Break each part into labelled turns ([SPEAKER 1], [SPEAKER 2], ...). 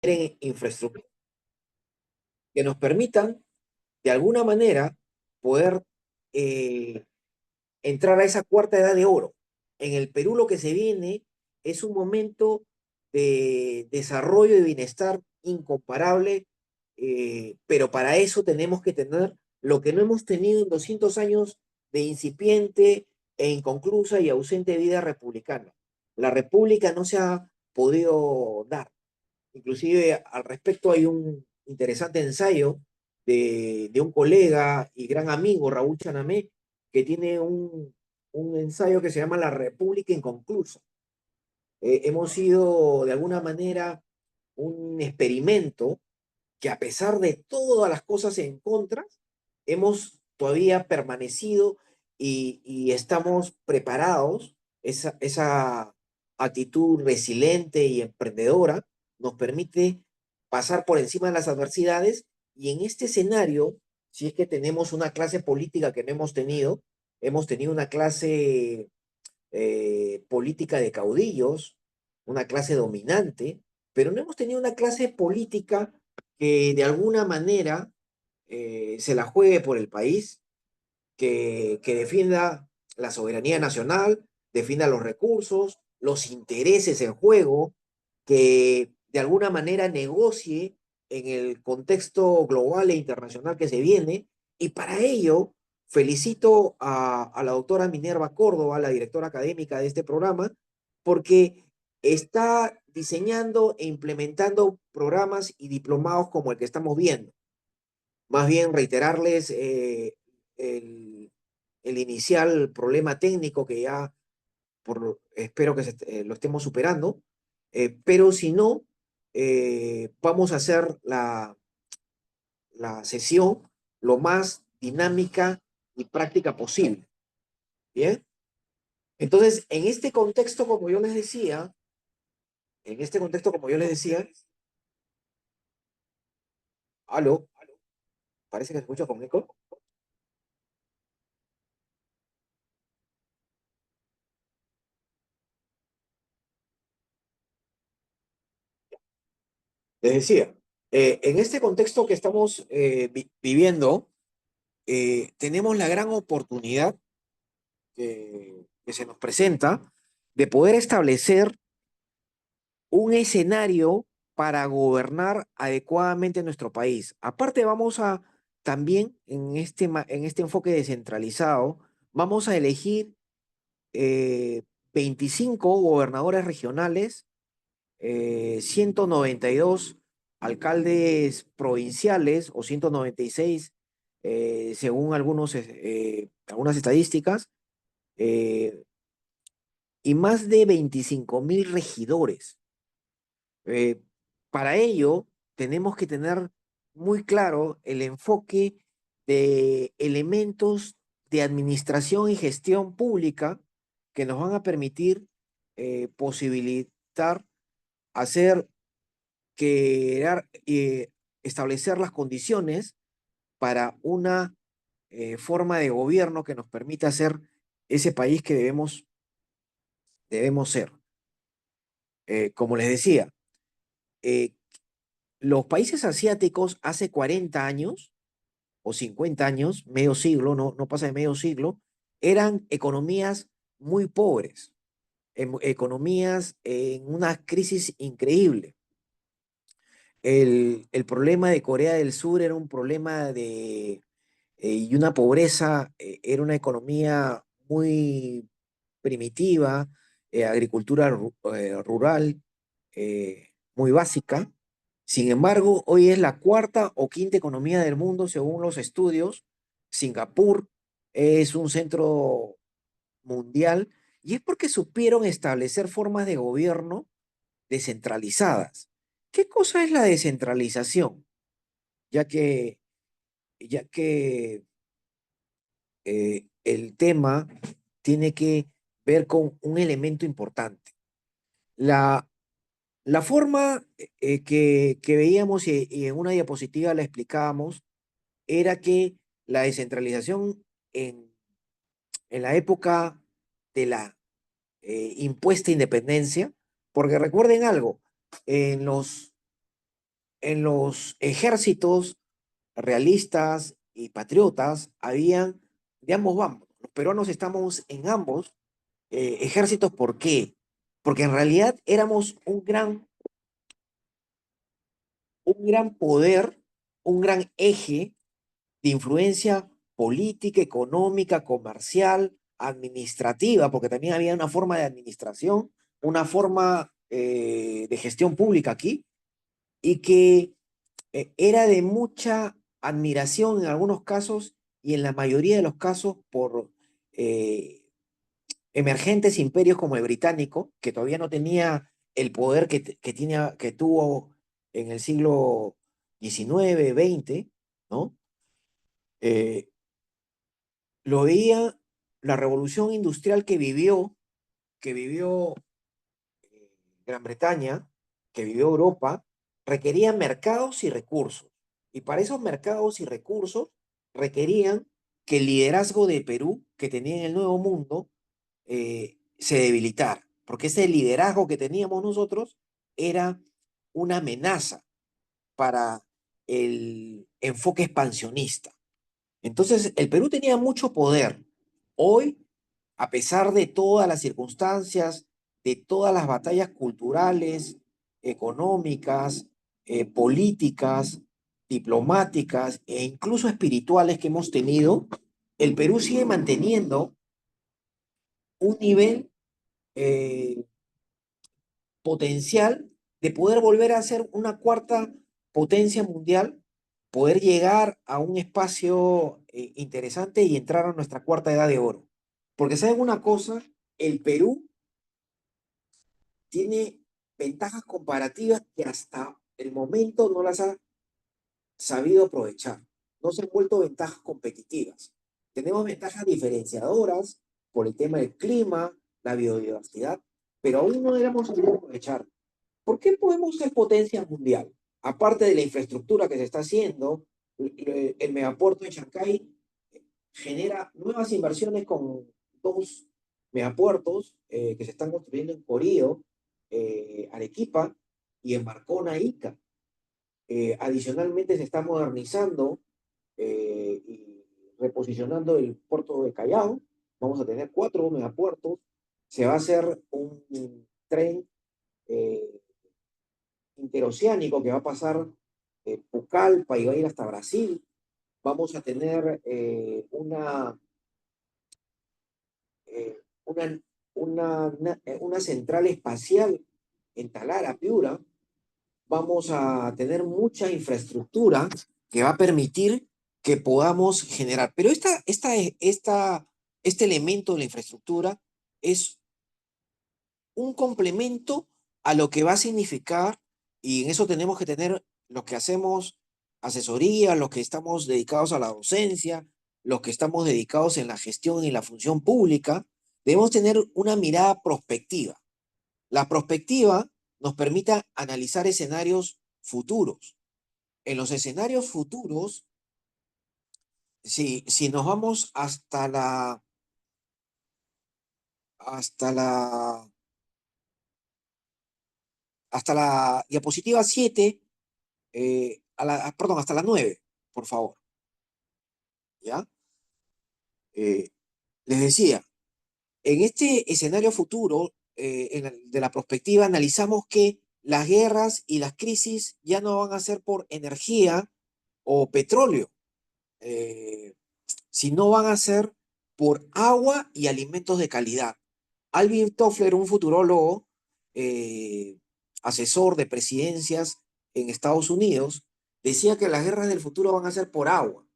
[SPEAKER 1] en infraestructura que nos permitan, de alguna manera, poder eh, entrar a esa cuarta edad de oro. En el Perú lo que se viene es un momento de desarrollo y bienestar incomparable, pero para eso tenemos que tener lo que no hemos tenido en 200 años de incipiente e inconclusa y ausente vida republicana. La república no se ha podido dar. Inclusive al respecto hay un interesante ensayo de un colega y gran amigo, Raúl Chanamé, que tiene un ensayo que se llama La República Inconclusa. Hemos sido de alguna manera un experimento que a pesar de todas las cosas en contra, hemos todavía permanecido y estamos preparados. Esa actitud resiliente y emprendedora nos permite pasar por encima de las adversidades y en este escenario, si es que tenemos una clase política que no hemos tenido una clase política de caudillos, una clase dominante, pero no hemos tenido una clase política que de alguna manera se la juegue por el país, que defienda la soberanía nacional, defienda los recursos, los intereses en juego, que de alguna manera negocie en el contexto global e internacional que se viene. Y para ello, felicito a la doctora Minerva Córdoba, la directora académica de este programa, porque está diseñando e implementando programas y diplomados como el que estamos viendo. Más bien reiterarles el, el inicial problema técnico que ya espero que lo estemos superando, pero si no, vamos a hacer la sesión lo más dinámica y práctica posible. ¿Bien? Entonces, en este contexto, como yo les decía, en este contexto, como yo les decía, aló, parece que se escucha con eco. Les decía, en este contexto que estamos viviendo, tenemos la gran oportunidad que se nos presenta de poder establecer un escenario para gobernar adecuadamente nuestro país. Aparte, vamos a también en este enfoque descentralizado, vamos a elegir 25 gobernadores regionales, 192 alcaldes provinciales o 196 según algunas estadísticas, eh, y más de 25.000 regidores. Eh, para ello, tenemos que tener muy claro el enfoque de elementos de administración y gestión pública que nos van a permitir posibilitar hacer establecer las condiciones para una forma de gobierno que nos permita ser ese país que debemos ser. Como les decía, eh, los países asiáticos hace 40 años o 50 años, medio siglo, no pasa de medio siglo, eran economías muy pobres, economías en una crisis increíble. El problema de Corea del Sur era un problema y una pobreza, era una economía muy primitiva, agricultura rural, muy básica. Sin embargo, hoy es la cuarta o quinta economía del mundo según los estudios. Singapur es un centro mundial y es porque supieron establecer formas de gobierno descentralizadas. ¿Qué cosa es la descentralización? Ya que, ya que el tema tiene que ver con un elemento importante. La, la forma que veíamos y en una diapositiva la explicábamos era que la descentralización en, en la época de la impuesta independencia, porque recuerden algo, en los en los ejércitos realistas y patriotas habían de ambos bandos. Los peruanos estamos en ambos ejércitos. ¿Por qué? Porque en realidad éramos un gran poder, un gran eje de influencia política, económica, comercial, administrativa, porque también había una forma de administración, una forma de gestión pública aquí, y que era de mucha admiración en algunos casos y en la mayoría de los casos por emergentes imperios como el británico, que todavía no tenía el poder que tuvo en el siglo XIX, XX, ¿no? Eh, lo veía la revolución industrial que vivió Gran Bretaña, que vivió Europa, requería mercados y recursos. Y para esos mercados y recursos requerían que el liderazgo de Perú, que tenía en el Nuevo Mundo, se debilitara, porque ese liderazgo que teníamos nosotros era una amenaza para el enfoque expansionista. Entonces, el Perú tenía mucho poder. Hoy, a pesar de todas las circunstancias, de todas las batallas culturales, económicas, políticas, diplomáticas e incluso espirituales que hemos tenido, el Perú sigue manteniendo un nivel eh, potencial de poder volver a ser una cuarta potencia mundial, poder llegar a un espacio interesante y entrar a nuestra cuarta edad de oro. Porque saben una cosa, el Perú tiene ventajas comparativas que hasta el momento no las ha sabido aprovechar. No se han vuelto ventajas competitivas. Tenemos ventajas diferenciadoras por el tema del clima, la biodiversidad, pero aún no éramos sabido aprovechar. ¿Por qué podemos ser potencia mundial? Aparte de la infraestructura que se está haciendo, el megapuerto de Chancay genera nuevas inversiones con dos megapuertos que se están construyendo en Corío, Arequipa y en Marcona, Ica. Adicionalmente se está modernizando y reposicionando el puerto de Callao. Vamos a tener 4 megapuertos. Se va a hacer un tren eh, interoceánico que va a pasar Pucallpa y va a ir hasta Brasil. Vamos a tener una, una central espacial en Talara, Piura. Vamos a tener mucha infraestructura que va a permitir que podamos generar. Pero este elemento de la infraestructura es un complemento a lo que va a significar, y en eso tenemos que tener los que hacemos asesoría, los que estamos dedicados a la docencia, los que estamos dedicados en la gestión y la función pública, debemos tener una mirada prospectiva. La prospectiva nos permite analizar escenarios futuros. En los escenarios futuros, si nos vamos hasta la, hasta la diapositiva 7, perdón, hasta la 9, por favor, ¿ya? Eh, Les decía, en este escenario futuro, de la perspectiva, analizamos que las guerras y las crisis ya no van a ser por energía o petróleo, eh, sino van a ser por agua y alimentos de calidad. Alvin Toffler, un futurólogo, eh, asesor de presidencias en Estados Unidos, decía que las guerras del futuro van a ser por agua,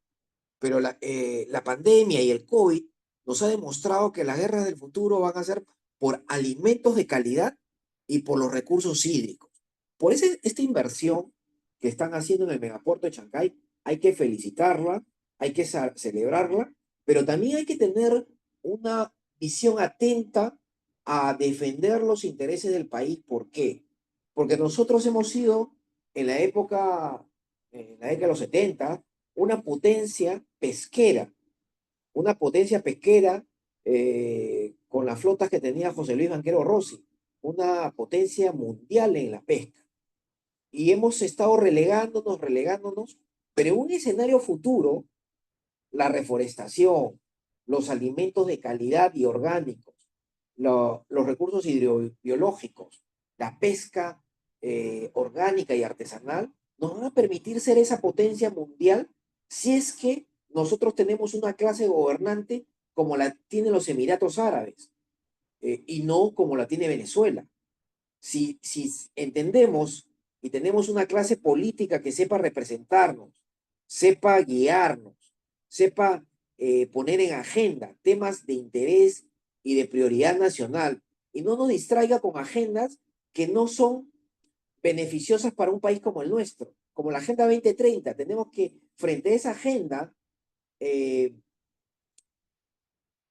[SPEAKER 1] pero la pandemia y el COVID nos ha demostrado que las guerras del futuro van a ser por alimentos de calidad y por los recursos hídricos. Por eso esta inversión que están haciendo en el megapuerto de Chancay hay que felicitarla, hay que celebrarla, pero también hay que tener una visión atenta a defender los intereses del país. ¿Por qué? Porque nosotros hemos sido en la época, en la década de los 70, una potencia pesquera con las flotas que tenía José Luis Banquero Rossi, una potencia mundial en la pesca. y hemos estado relegándonos, pero en un escenario futuro, la reforestación, los alimentos de calidad y orgánicos, los recursos hidrobiológicos, la pesca orgánica y artesanal, nos van a permitir ser esa potencia mundial si es que nosotros tenemos una clase gobernante como la tienen los Emiratos Árabes y no como la tiene Venezuela. Si entendemos y tenemos una clase política que sepa representarnos, sepa guiarnos, sepa poner en agenda temas de interés y de prioridad nacional, y no nos distraiga con agendas que no son beneficiosas para un país como el nuestro, como la Agenda 2030. Tenemos que, frente a esa agenda, eh,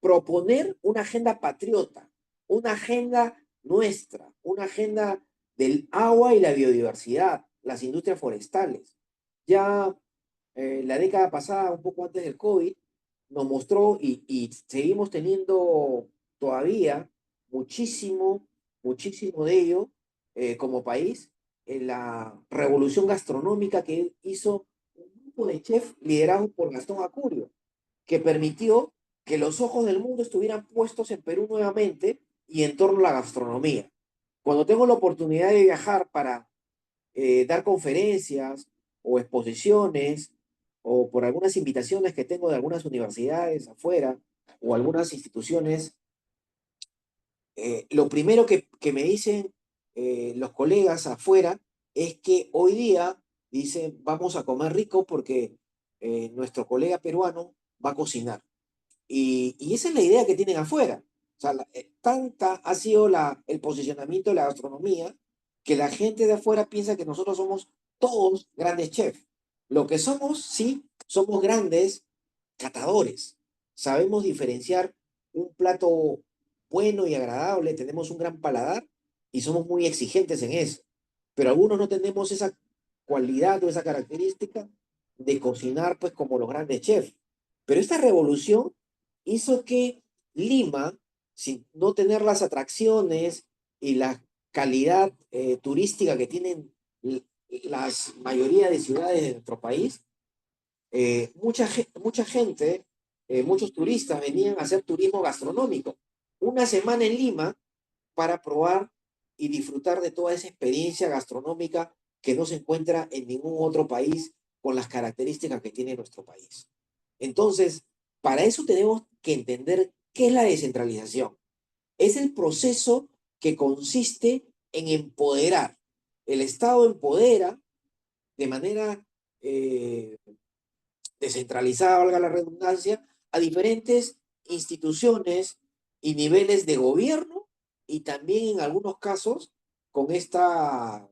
[SPEAKER 1] proponer una agenda patriota, una agenda nuestra, una agenda del agua y la biodiversidad, las industrias forestales. Ya la década pasada, un poco antes del COVID, nos mostró y seguimos teniendo todavía muchísimo de ello como país, en la revolución gastronómica que hizo un grupo de chefs liderados por Gastón Acurio, que permitió que los ojos del mundo estuvieran puestos en Perú nuevamente y en torno a la gastronomía. Cuando tengo la oportunidad de viajar para dar conferencias o exposiciones o por algunas invitaciones que tengo de algunas universidades afuera o algunas instituciones, lo primero que me dicen los colegas afuera es que hoy día dicen vamos a comer rico porque nuestro colega peruano va a cocinar. Y esa es la idea que tienen afuera. O sea, tanta ha sido el posicionamiento de la gastronomía que la gente de afuera piensa que nosotros somos todos grandes chefs. Lo que somos, sí, somos grandes catadores. Sabemos diferenciar un plato bueno y agradable, tenemos un gran paladar y somos muy exigentes en eso. Pero algunos no tenemos esa cualidad o esa característica de cocinar pues como los grandes chefs. Pero esta revolución hizo que Lima, sin no tener las atracciones y la calidad turística que tienen la mayoría de ciudades de nuestro país, mucha gente, muchos turistas venían a hacer turismo gastronómico. Una semana en Lima para probar y disfrutar de toda esa experiencia gastronómica que no se encuentra en ningún otro país con las características que tiene nuestro país. Entonces, para eso tenemos que entender qué es la descentralización. Es el proceso que consiste en empoderar. El Estado empodera de manera descentralizada, valga la redundancia, a diferentes instituciones y niveles de gobierno y también en algunos casos con esta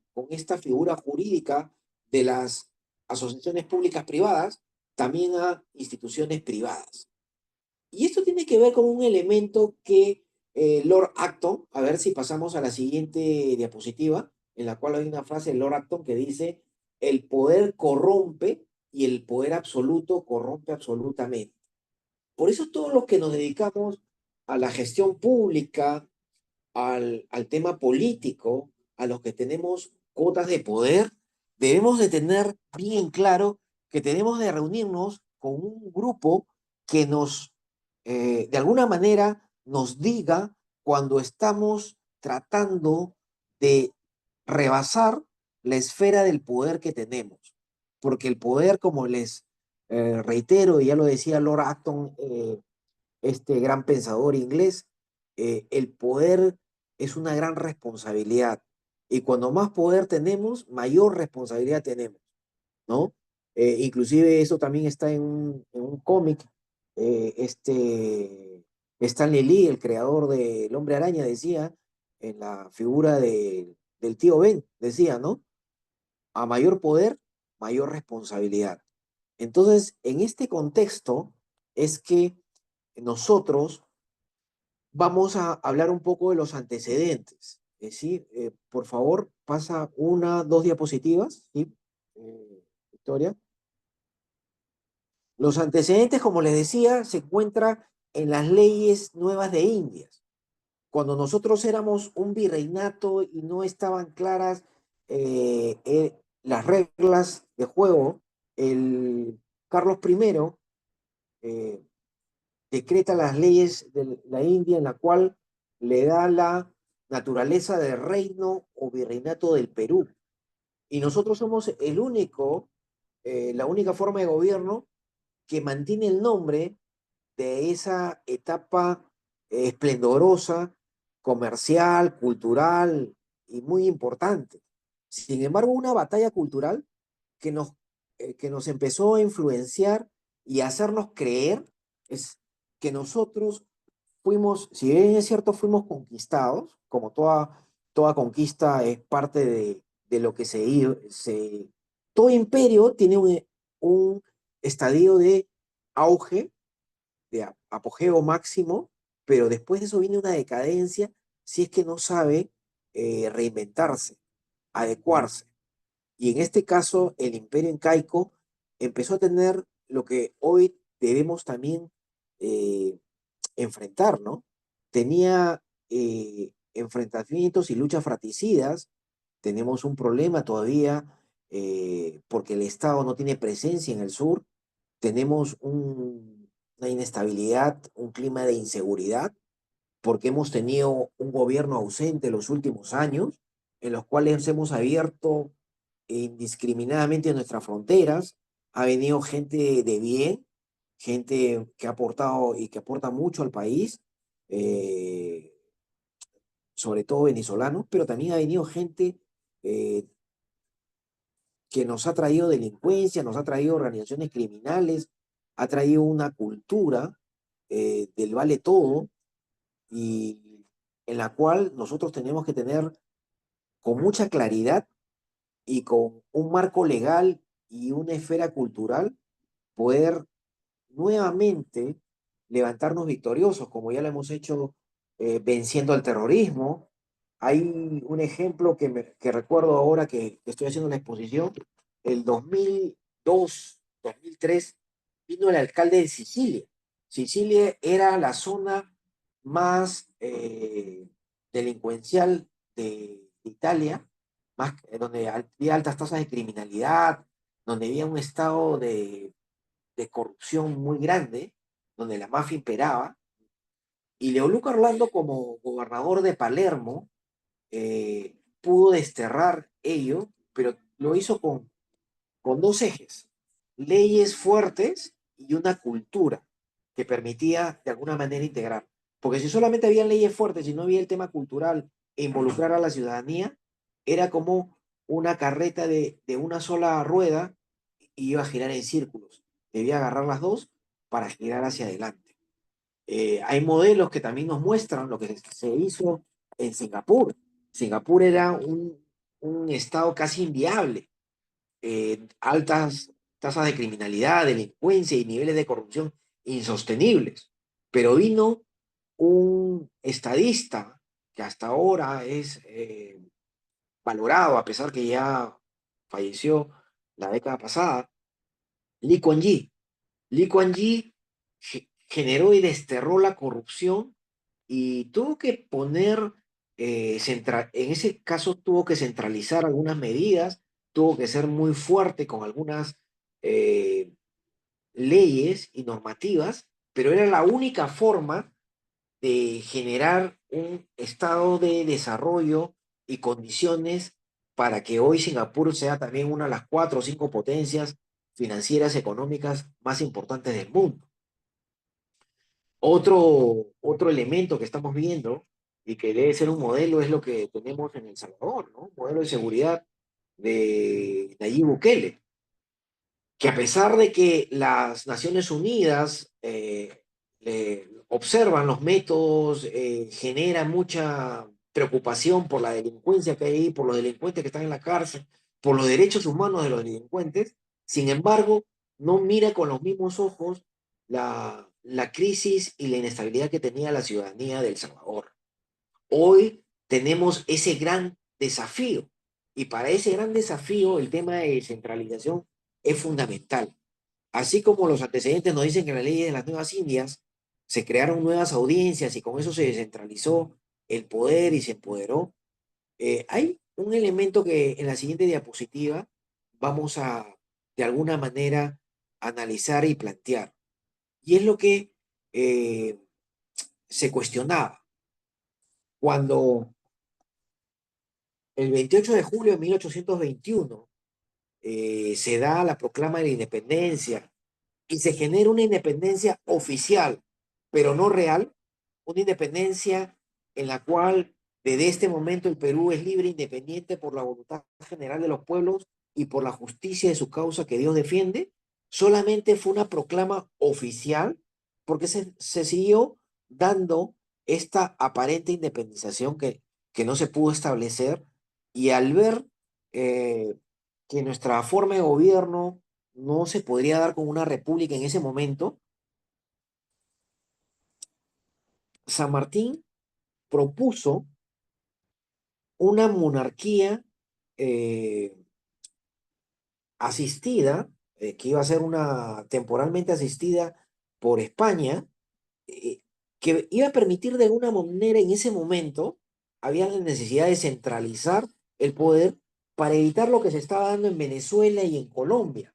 [SPEAKER 1] figura jurídica de las asociaciones públicas privadas, también a instituciones privadas. Y esto tiene que ver con un elemento que Lord Acton, a ver si pasamos a la siguiente diapositiva, en la cual hay una frase de Lord Acton que dice, el poder corrompe y el poder absoluto corrompe absolutamente. Por eso todos los que nos dedicamos a la gestión pública, al tema político, a los que tenemos cuotas de poder, debemos de tener bien claro que tenemos de reunirnos con un grupo que de alguna manera, nos diga cuando estamos tratando de rebasar la esfera del poder que tenemos. Porque el poder, como les reitero, y ya lo decía Lord Acton, este gran pensador inglés, el poder es una gran responsabilidad. Y cuando más poder tenemos, mayor responsabilidad tenemos, ¿no? Inclusive eso también está en un cómic. Stanley Lee, el creador del Hombre Araña, decía, en la figura del tío Ben, decía, ¿no? A mayor poder, mayor responsabilidad. Entonces, en este contexto es que nosotros vamos a hablar un poco de los antecedentes. ¿Sí? Por favor, pasa una, dos diapositivas, ¿sí? Victoria. Los antecedentes, como les decía, se encuentran en las leyes nuevas de Indias. Cuando nosotros éramos un virreinato y no estaban claras las reglas de juego, el Carlos I eh, decreta las leyes de la India en la cual le da la naturaleza de reino o virreinato del Perú. Y nosotros somos la única forma de gobierno que mantiene el nombre de esa etapa esplendorosa, comercial, cultural y muy importante. Sin embargo, una batalla cultural que que nos empezó a influenciar y a hacernos creer es que nosotros fuimos, si bien es cierto, fuimos conquistados, como toda conquista es parte de lo que todo imperio tiene un estadio de auge, de apogeo máximo, pero después de eso viene una decadencia si es que no sabe reinventarse, adecuarse. Y en este caso, el imperio incaico empezó a tener lo que hoy debemos también eh, enfrentar, ¿no? Tenía enfrentamientos y luchas fratricidas. Tenemos un problema todavía porque el Estado no tiene presencia en el sur. Tenemos una inestabilidad, un clima de inseguridad, porque hemos tenido un gobierno ausente los últimos años, en los cuales hemos abierto indiscriminadamente nuestras fronteras. Ha venido gente de bien, gente que ha aportado y que aporta mucho al país, eh, sobre todo venezolanos, pero también ha venido gente eh, que nos ha traído delincuencia, nos ha traído organizaciones criminales, ha traído una cultura del vale todo y en la cual nosotros tenemos que tener con mucha claridad y con un marco legal y una esfera cultural poder nuevamente levantarnos victoriosos, como ya lo hemos hecho venciendo al terrorismo. Hay un ejemplo que recuerdo ahora que estoy haciendo la exposición. El 2002, 2003, vino el alcalde de Sicilia. Sicilia era la zona más delincuencial de Italia, donde había altas tasas de criminalidad, donde había un estado de corrupción muy grande, donde la mafia imperaba, y Leoluca Orlando como gobernador de Palermo pudo desterrar ello, pero lo hizo con dos ejes, leyes fuertes y una cultura que permitía de alguna manera integrar. Porque si solamente había leyes fuertes y no había el tema cultural e involucrar a la ciudadanía, era como una carreta de una sola rueda y iba a girar en círculos. Debía agarrar las dos para girar hacia adelante. Hay modelos que también nos muestran lo que se hizo en Singapur. Singapur era un estado casi inviable, altas tasas de criminalidad, delincuencia y niveles de corrupción insostenibles. Pero vino un estadista que hasta ahora es valorado, a pesar que ya falleció la década pasada, Lee Kuan Yew. Lee Kuan Yew generó y desterró la corrupción y tuvo que poner, en ese caso tuvo que centralizar algunas medidas, tuvo que ser muy fuerte con algunas eh, leyes y normativas, pero era la única forma de generar un estado de desarrollo y condiciones para que hoy Singapur sea también una de las cuatro o cinco potencias financieras económicas más importantes del mundo. Otro elemento que estamos viendo y que debe ser un modelo es lo que tenemos en El Salvador, ¿no? Un modelo de seguridad de Nayib Bukele, que a pesar de que las Naciones Unidas observan los métodos, genera mucha preocupación por la delincuencia que hay ahí, por los delincuentes que están en la cárcel, por los derechos humanos de los delincuentes, sin embargo, no mira con los mismos ojos la crisis y la inestabilidad que tenía la ciudadanía de El Salvador. Hoy tenemos ese gran desafío y para ese gran desafío el tema de descentralización es fundamental. Así como los antecedentes nos dicen que en la ley de las nuevas Indias se crearon nuevas audiencias y con eso se descentralizó el poder y se empoderó, hay un elemento que en la siguiente diapositiva vamos a, de alguna manera, analizar y plantear. Y es lo que se cuestionaba cuando el 28 de julio de 1821 se da la proclama de la independencia y se genera una independencia oficial, pero no real, una independencia en la cual desde este momento el Perú es libre e independiente por la voluntad general de los pueblos y por la justicia de su causa que Dios defiende, solamente fue una proclama oficial porque se siguió dando esta aparente independización que no se pudo establecer y al ver eh, que nuestra forma de gobierno no se podría dar con una república en ese momento, San Martín propuso una monarquía eh, asistida, que iba a ser una temporalmente asistida por España, eh, que iba a permitir de alguna manera en ese momento, había la necesidad de centralizar el poder para evitar lo que se estaba dando en Venezuela y en Colombia.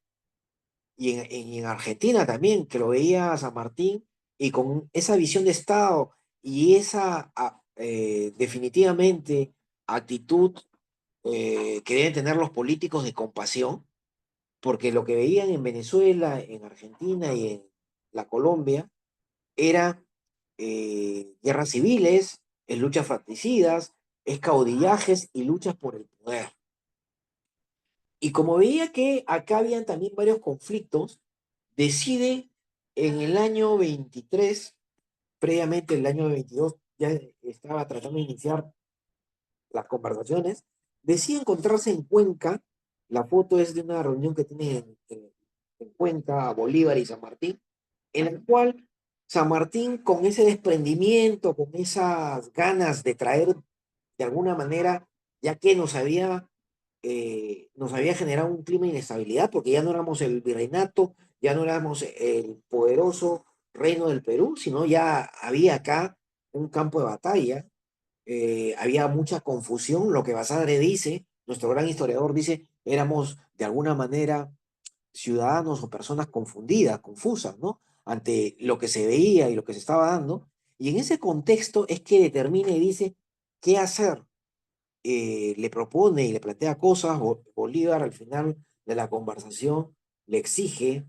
[SPEAKER 1] Y en Argentina también, que lo veía San Martín, y con esa visión de Estado y esa definitivamente actitud que deben tener los políticos de compasión, porque lo que veían en Venezuela, en Argentina y en la Colombia era guerras civiles, luchas fratricidas, caudillajes y luchas por el poder. Y como veía que acá habían también varios conflictos, decide en el año 23, previamente el año 22, ya estaba tratando de iniciar las conversaciones, decide encontrarse en Cuenca. La foto es de una reunión que tiene en Cuenca, Bolívar y San Martín, en la cual San Martín, con ese desprendimiento, con esas ganas de traer de alguna manera, ya que nos había generado un clima de inestabilidad, porque ya no éramos el virreinato, ya no éramos el poderoso reino del Perú, sino ya había acá un campo de batalla, había mucha confusión, lo que Basadre dice, nuestro gran historiador dice, éramos de alguna manera ciudadanos o personas confundidas, confusas, ¿no? Ante lo que se veía y lo que se estaba dando, y en ese contexto es que determina y dice qué hacer. Le propone y le plantea cosas. Bolívar al final de la conversación le exige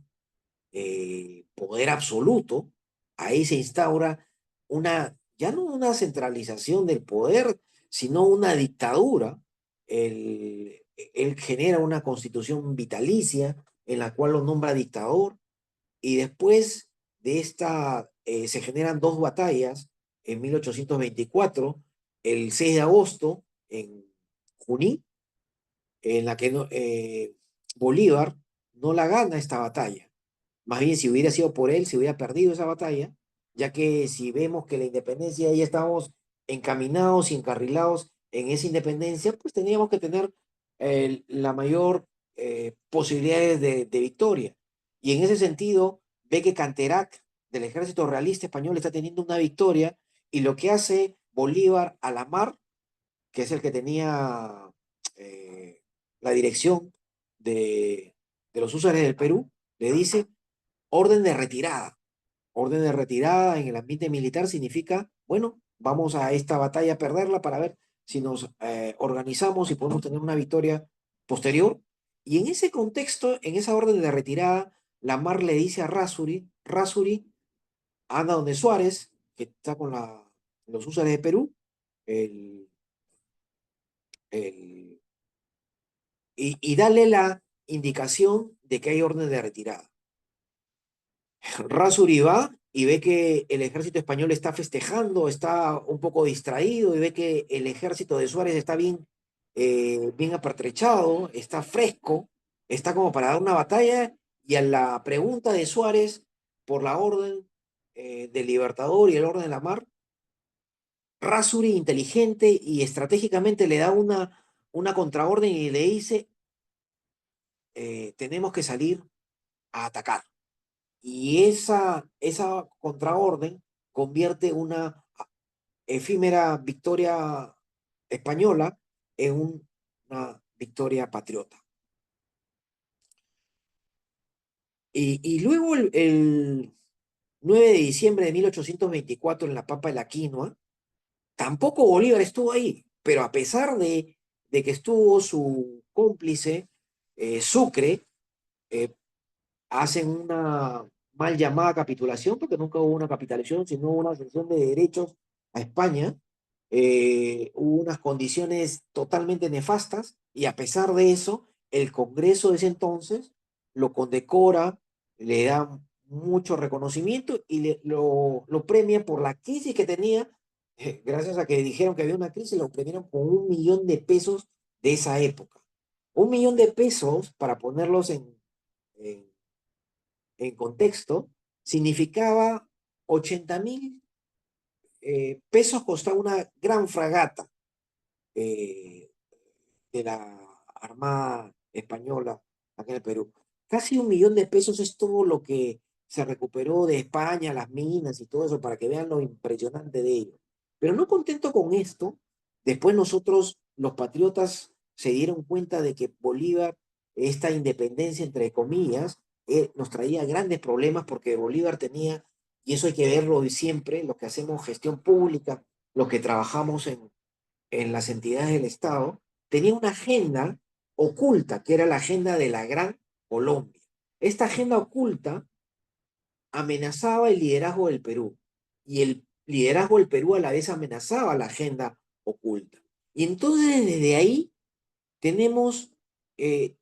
[SPEAKER 1] poder absoluto. Ahí se instaura ya no una centralización del poder, sino una dictadura. Él genera una constitución vitalicia en la cual lo nombra dictador, y después de esta se generan dos batallas en 1824, el 6 de agosto en Junín, en la que Bolívar no la gana esta batalla. Más bien, si hubiera sido por él, se hubiera perdido esa batalla, ya que si vemos que la independencia, ya estamos encaminados y encarrilados en esa independencia, pues teníamos que tener la mayor posibilidades de victoria. Y en ese sentido, ve que Canterac, del ejército realista español, está teniendo una victoria, y lo que hace Bolívar a la mar, que es el que tenía eh, la dirección de los húsares del Perú, le dice orden de retirada. Orden de retirada en el ambiente militar significa, bueno, vamos a esta batalla a perderla para ver si nos organizamos y podemos tener una victoria posterior. Y en ese contexto, en esa orden de retirada, la Mar le dice a Rasuri, anda donde Suárez, que está con los húsares de Perú, el, el, y dale la indicación de que hay orden de retirada. Rasuri va y ve que el ejército español está festejando, está un poco distraído, y ve que el ejército de Suárez está bien apertrechado, está fresco, está como para dar una batalla, y a la pregunta de Suárez por la orden del Libertador y el orden de la mar, Rasuri, inteligente y estratégicamente, le da una contraorden y le dice, tenemos que salir a atacar. Y esa contraorden convierte una efímera victoria española en una victoria patriota. Y luego el 9 de diciembre de 1824 en la Pampa de la Quinoa, tampoco Bolívar estuvo ahí, pero a pesar de que estuvo su cómplice, Sucre, eh, hacen una mal llamada capitulación, porque nunca hubo una capitulación, sino una cesión de derechos a España. Hubo unas condiciones totalmente nefastas y a pesar de eso, el Congreso de ese entonces lo condecora, le da mucho reconocimiento y lo premia por la crisis que tenía. Gracias a que dijeron que había una crisis, lo premiaron con 1 millón de pesos de esa época. 1 millón de pesos, para ponerlos en en contexto, significaba 80.000 pesos, costaba una gran fragata eh, de la Armada Española acá en el Perú. Casi 1 millón de pesos es todo lo que se recuperó de España, las minas y todo eso, para que vean lo impresionante de ello. Pero no contento con esto, después nosotros, los patriotas, se dieron cuenta de que Bolívar, esta independencia, entre comillas, nos traía grandes problemas porque Bolívar tenía, y eso hay que verlo siempre, los que hacemos gestión pública, los que trabajamos en las entidades del Estado, tenía una agenda oculta, que era la agenda de la Gran Colombia. Esta agenda oculta amenazaba el liderazgo del Perú y el liderazgo del Perú a la vez amenazaba la agenda oculta. Y entonces desde ahí tenemos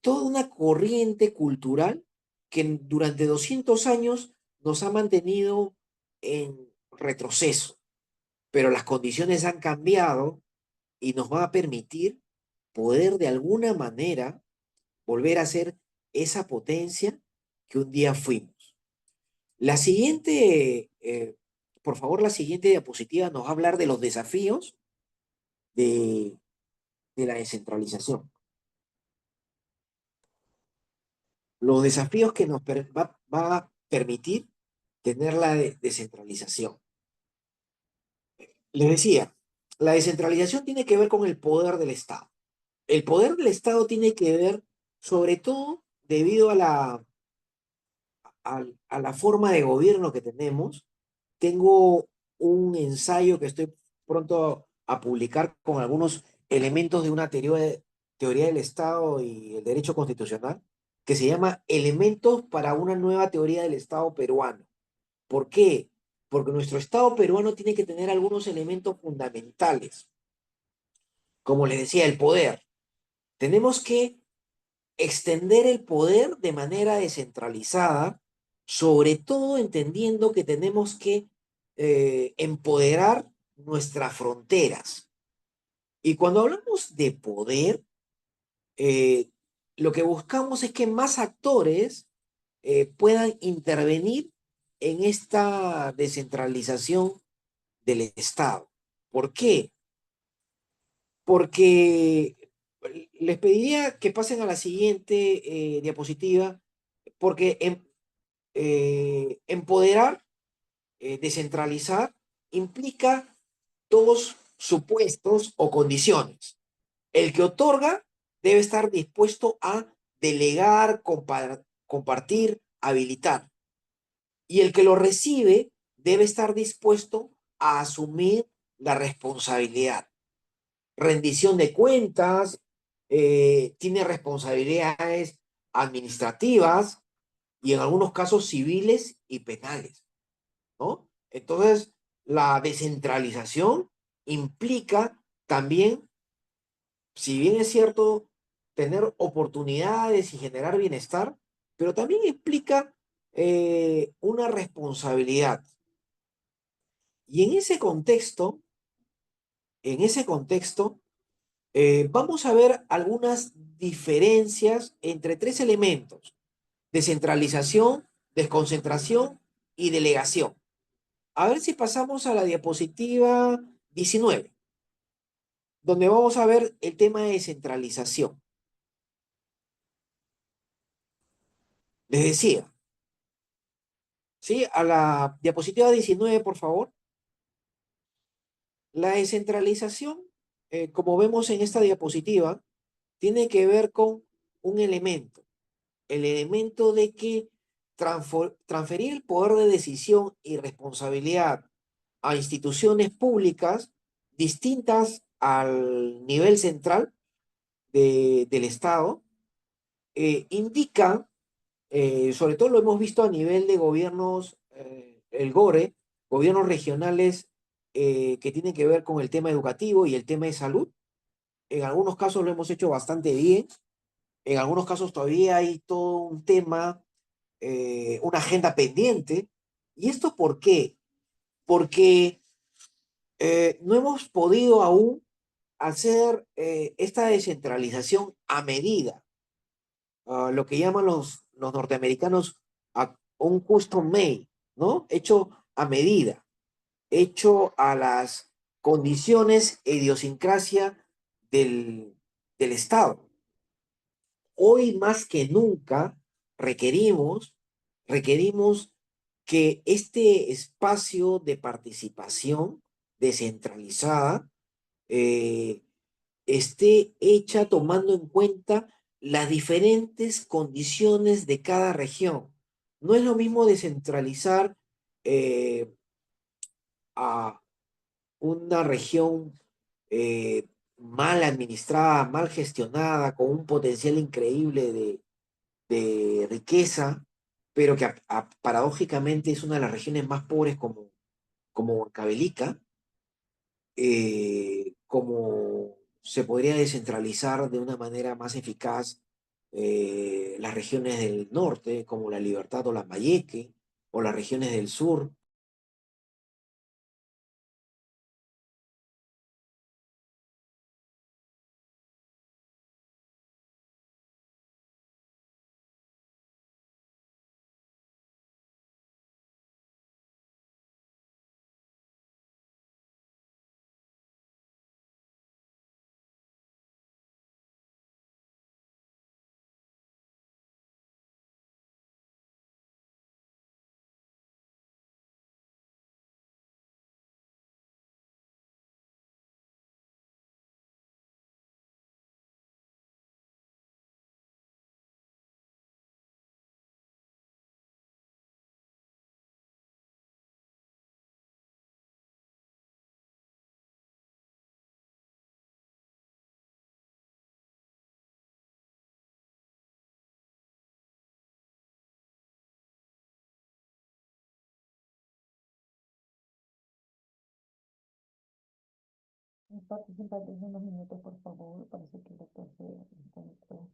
[SPEAKER 1] toda una corriente cultural que durante 200 años nos ha mantenido en retroceso, pero las condiciones han cambiado y nos va a permitir poder de alguna manera volver a ser esa potencia que un día fuimos. La siguiente, por favor, la siguiente diapositiva nos va a hablar de los desafíos de, de la descentralización. Los desafíos que va a permitir tener la descentralización. Les decía, la descentralización tiene que ver con el poder del Estado. El poder del Estado tiene que ver, sobre todo, debido a la forma de gobierno que tenemos. Tengo un ensayo que estoy pronto a publicar con algunos elementos de una teoría del Estado y el derecho constitucional, que se llama Elementos para una nueva teoría del Estado peruano. ¿Por qué? Porque nuestro Estado peruano tiene que tener algunos elementos fundamentales. Como les decía, el poder. Tenemos que extender el poder de manera descentralizada, sobre todo entendiendo que tenemos que empoderar nuestras fronteras. Y cuando hablamos de poder, eh, lo que buscamos es que más actores puedan intervenir en esta descentralización del Estado. ¿Por qué? Porque les pediría que pasen a la siguiente diapositiva, porque empoderar, descentralizar, implica dos supuestos o condiciones. El que otorga debe estar dispuesto a delegar, compartir, habilitar. Y el que lo recibe debe estar dispuesto a asumir la responsabilidad. Rendición de cuentas, tiene responsabilidades administrativas y en algunos casos civiles y penales, ¿no? Entonces, la descentralización implica también, si bien es cierto, tener oportunidades y generar bienestar, pero también implica una responsabilidad. Y en ese contexto, vamos a ver algunas diferencias entre tres elementos: descentralización, desconcentración y delegación. A ver si pasamos a la diapositiva 19, donde vamos a ver el tema de descentralización. Les decía, ¿sí? A la diapositiva 19, por favor. La descentralización, como vemos en esta diapositiva, tiene que ver con un elemento, el elemento de que transferir el poder de decisión y responsabilidad a instituciones públicas distintas al nivel central del Estado, indica, sobre todo lo hemos visto a nivel de gobiernos, el GORE, gobiernos regionales que tienen que ver con el tema educativo y el tema de salud. En algunos casos lo hemos hecho bastante bien, en algunos casos todavía hay todo un tema, una agenda pendiente. ¿Y esto por qué? Porque no hemos podido aún hacer esta descentralización a medida, lo que llaman los norteamericanos un custom made, ¿no? Hecho a medida, hecho a las condiciones e idiosincrasia del Estado. Hoy más que nunca requerimos que este espacio de participación descentralizada eh, esté hecha tomando en cuenta las diferentes condiciones de cada región. No es lo mismo descentralizar eh, a una región mal administrada, mal gestionada, con un potencial increíble de riqueza, pero que paradójicamente es una de las regiones más pobres como Huancavelica, como se podría descentralizar de una manera más eficaz las regiones del norte, como La Libertad o Lambayeque, o las regiones del sur.
[SPEAKER 2] Participar de unos minutos, por favor. Parece que el doctor se desconectó.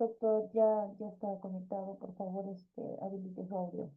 [SPEAKER 2] doctor ya está conectado. Por favor, habilite su audio.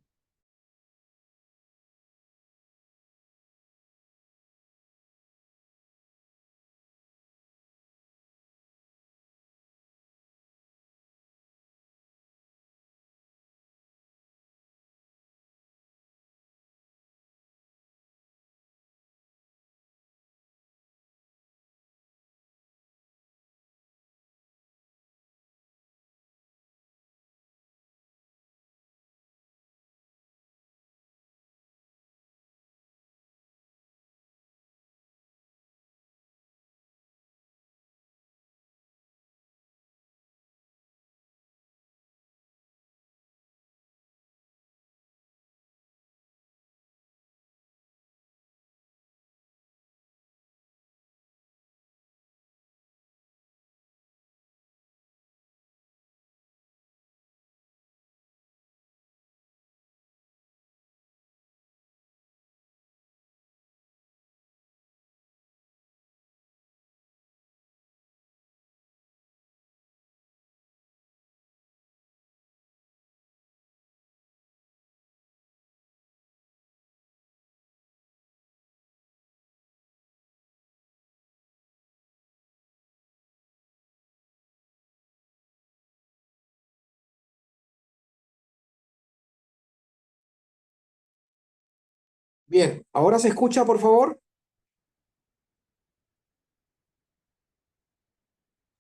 [SPEAKER 1] Bien, ¿ahora se escucha, por favor?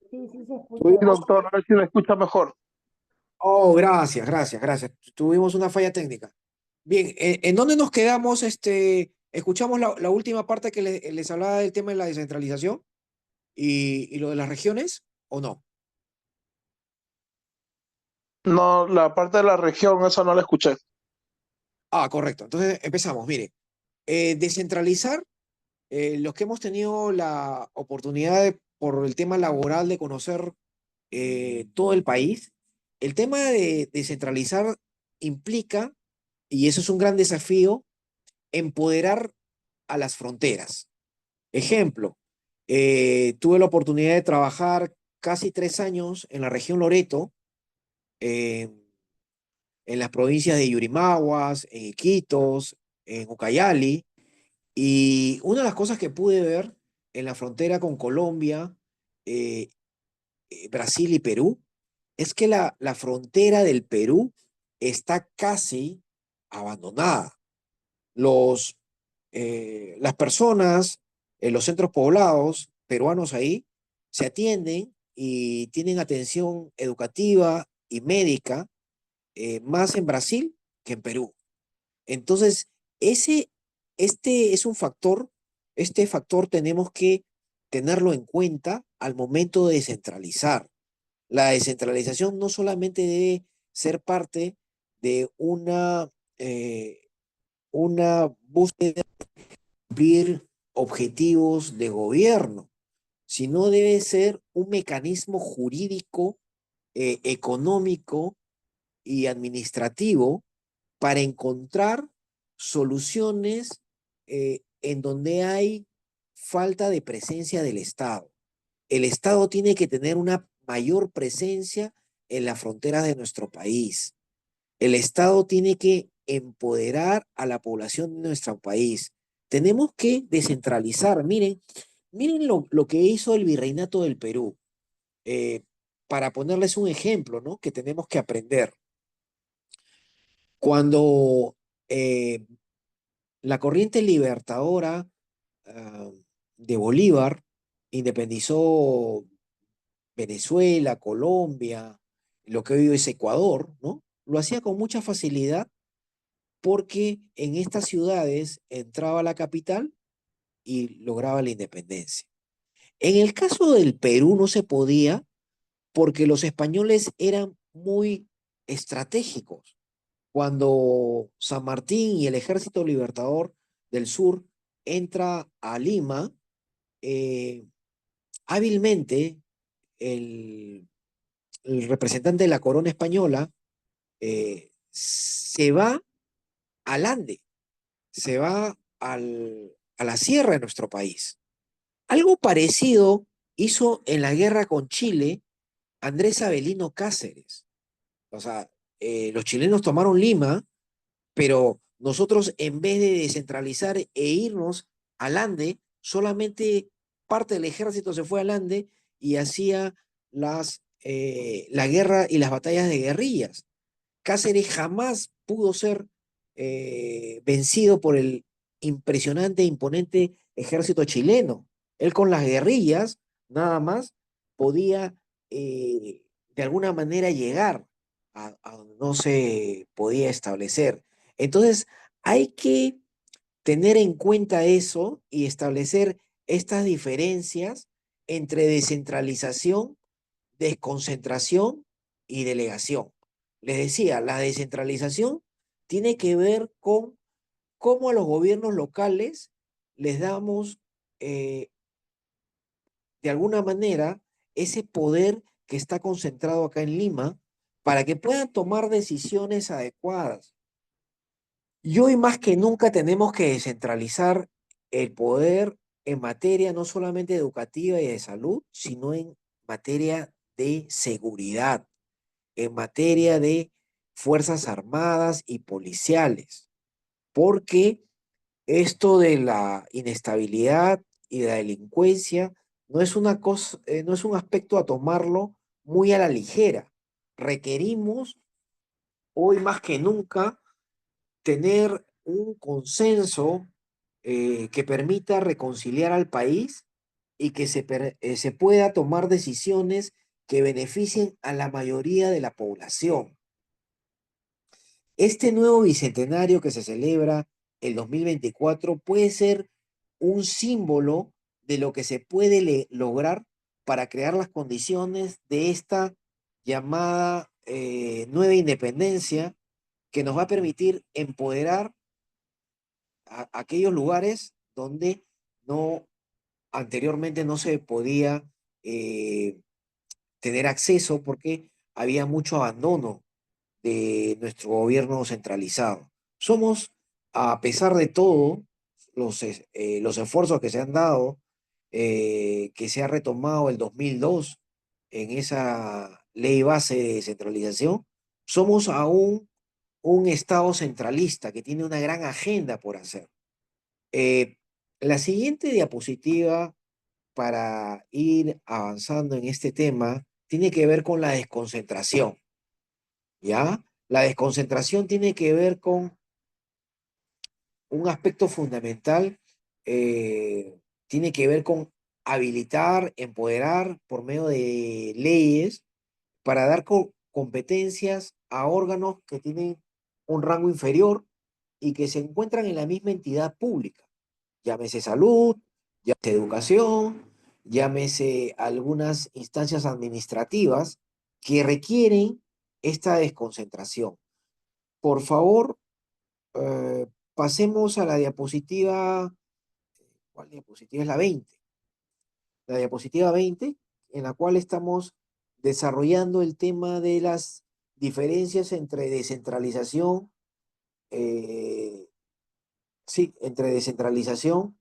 [SPEAKER 2] Sí, sí se escucha,
[SPEAKER 3] Sí,
[SPEAKER 1] Tuvimos...
[SPEAKER 2] doctor.
[SPEAKER 3] doctor, a ver si me escucha mejor.
[SPEAKER 1] Oh, gracias, gracias, gracias. Tuvimos una falla técnica. Bien, ¿en dónde nos quedamos? Escuchamos la última parte que les hablaba del tema de la descentralización y lo de las regiones, ¿o no?
[SPEAKER 3] No, la parte de la región, esa no la escuché.
[SPEAKER 1] Ah, correcto. Entonces empezamos. Mire, descentralizar, los que hemos tenido la oportunidad por el tema laboral de conocer todo el país, el tema de descentralizar implica, y eso es un gran desafío, empoderar a las fronteras. Ejemplo, tuve la oportunidad de trabajar casi 3 años en la región Loreto, eh, en las provincias de Yurimaguas, en Iquitos, en Ucayali, y una de las cosas que pude ver en la frontera con Colombia, eh, Brasil y Perú, es que la frontera del Perú está casi abandonada. Las personas en los centros poblados peruanos ahí se atienden y tienen atención educativa y médica más en Brasil que en Perú. Entonces, ese, este es un factor, este factor tenemos que tenerlo en cuenta al momento de descentralizar. La descentralización no solamente debe ser parte de eh, una búsqueda cumplir objetivos de gobierno, sino debe ser un mecanismo jurídico, económico y administrativo para encontrar soluciones en donde hay falta de presencia del Estado. El Estado tiene que tener una mayor presencia en las fronteras de nuestro país. El Estado tiene que empoderar a la población de nuestro país. Tenemos que descentralizar. Miren lo que hizo el Virreinato del Perú. Eh, para ponerles un ejemplo, ¿no? Que tenemos que aprender. Cuando eh, la corriente libertadora ah, de Bolívar independizó Venezuela, Colombia, lo que hoy es Ecuador, ¿no? Lo hacía con mucha facilidad porque en estas ciudades entraba a la capital y lograba la independencia. En el caso del Perú no se podía porque los españoles eran muy estratégicos. Cuando San Martín y el Ejército Libertador del Sur entra a Lima, eh, hábilmente el, el representante de la corona española se va al Ande, se va a la sierra de nuestro país. Algo parecido hizo en la guerra con Chile Andrés Avelino Cáceres. O sea, los chilenos tomaron Lima, pero nosotros en vez de descentralizar e irnos al Ande, solamente parte del ejército se fue al Ande y hacía la guerra y las batallas de guerrillas. Cáceres jamás pudo ser vencido por el impresionante e imponente ejército chileno. Él con las guerrillas nada más podía de alguna manera llegar a donde no se podía establecer. Entonces, hay que tener en cuenta eso y establecer estas diferencias entre descentralización, desconcentración y delegación. Les decía, la descentralización tiene que ver con cómo a los gobiernos locales les damos eh, de alguna manera ese poder que está concentrado acá en Lima para que puedan tomar decisiones adecuadas. Y hoy más que nunca tenemos que descentralizar el poder en materia no solamente educativa y de salud, sino en materia de seguridad, en materia de fuerzas armadas y policiales, porque esto de la inestabilidad y de la delincuencia no es una cosa, no es un aspecto a tomarlo muy a la ligera. Requerimos hoy más que nunca tener un consenso que permita reconciliar al país y que se pueda tomar decisiones que beneficien a la mayoría de la población. Este nuevo bicentenario que se celebra el 2024 puede ser un símbolo de lo que se puede lograr para crear las condiciones de esta llamada nueva independencia que nos va a permitir empoderar a aquellos lugares donde no anteriormente no se podía eh, tener acceso porque había mucho abandono de nuestro gobierno centralizado. Somos, a pesar de todo, los esfuerzos que se han dado, que se ha retomado el 2002 en esa ley base de descentralización, somos aún un Estado centralista que tiene una gran agenda por hacer. Eh, la siguiente diapositiva para ir avanzando en este tema tiene que ver con la desconcentración, ¿ya? La desconcentración tiene que ver con un aspecto fundamental, tiene que ver con habilitar, empoderar por medio de leyes para dar competencias a órganos que tienen un rango inferior y que se encuentran en la misma entidad pública. Llámese salud, llámese educación, llámese algunas instancias administrativas que requieren esta desconcentración. Por favor, pasemos a la diapositiva. ¿Cuál diapositiva es la 20? La diapositiva 20, en la cual estamos desarrollando el tema de las diferencias entre descentralización, eh, sí, entre descentralización,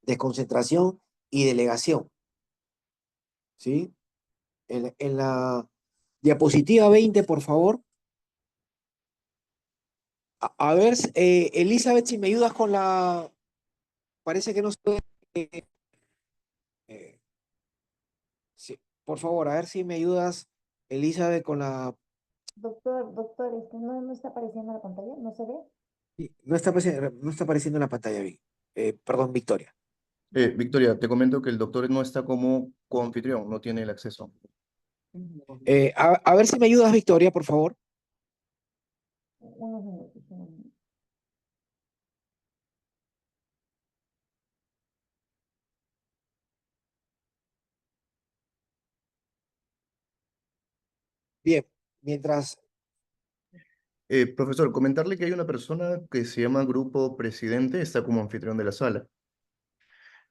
[SPEAKER 1] desconcentración y delegación, ¿sí? En la diapositiva 20, por favor. A ver, Elizabeth, si me ayudas con la... Parece que no se puede... eh, sí, por favor, a ver si me ayudas, Elizabeth, con la...
[SPEAKER 2] Doctor, es que no está apareciendo la pantalla, ¿no se ve?
[SPEAKER 1] Sí, no está apareciendo en la pantalla, perdón, Victoria.
[SPEAKER 4] Victoria, te comento que el doctor no está como coanfitrión, no tiene el acceso.
[SPEAKER 1] A ver si me ayudas, Victoria, por favor.
[SPEAKER 2] Unos minutos, unos minutos.
[SPEAKER 1] Bien, mientras,
[SPEAKER 4] Profesor, comentarle que hay una persona que se llama Grupo Presidente, está como anfitrión de la sala.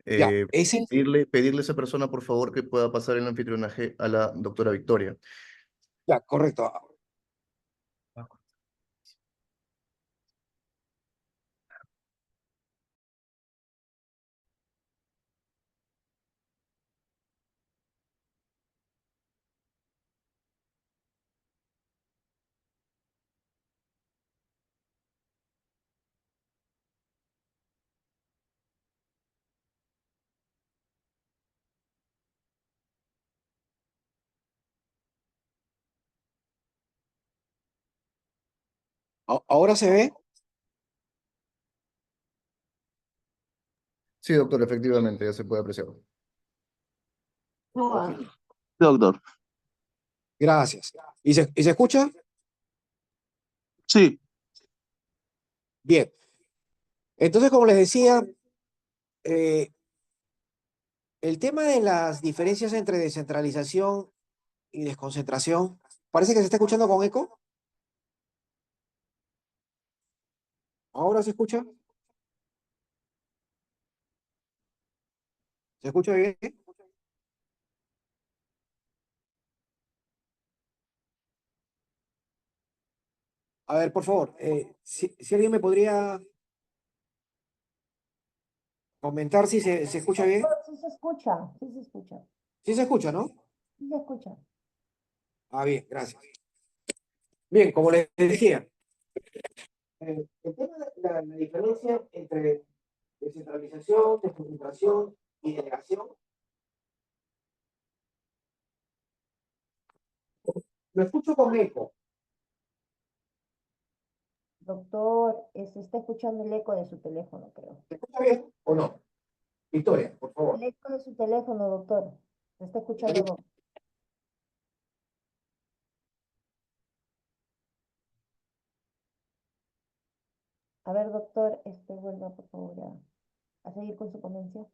[SPEAKER 1] ya,
[SPEAKER 4] Eh,
[SPEAKER 1] ese,
[SPEAKER 4] pedirle a esa persona, por favor, que pueda pasar el anfitrionaje a la doctora Victoria.
[SPEAKER 1] ya, correcto. ¿Ahora se ve?
[SPEAKER 4] Sí, doctor, efectivamente, ya se puede apreciar.
[SPEAKER 1] Ok,
[SPEAKER 3] Doctor.
[SPEAKER 1] gracias. ¿Y se escucha?
[SPEAKER 3] Sí,
[SPEAKER 1] Bien. Entonces, como les decía, eh, el tema de las diferencias entre descentralización y desconcentración, parece que se está escuchando con eco. ¿Ahora se escucha? ¿Se escucha bien? A ver, por favor, si alguien me podría comentar si se escucha bien.
[SPEAKER 2] Doctor, sí se escucha, sí se escucha,
[SPEAKER 1] Sí se escucha, ¿no?
[SPEAKER 2] sí se escucha.
[SPEAKER 1] Ah, bien, gracias. Bien, como les decía, el tema de la diferencia entre descentralización, desconcentración y delegación, lo escucho con eco.
[SPEAKER 2] Doctor, se está escuchando el eco de su teléfono, creo.
[SPEAKER 1] ¿Se escucha bien o no? Victoria, por
[SPEAKER 2] El
[SPEAKER 1] favor.
[SPEAKER 2] eco de su teléfono, doctor. Se está escuchando, no. A ver, doctor, vuelva por favor a seguir con su ponencia.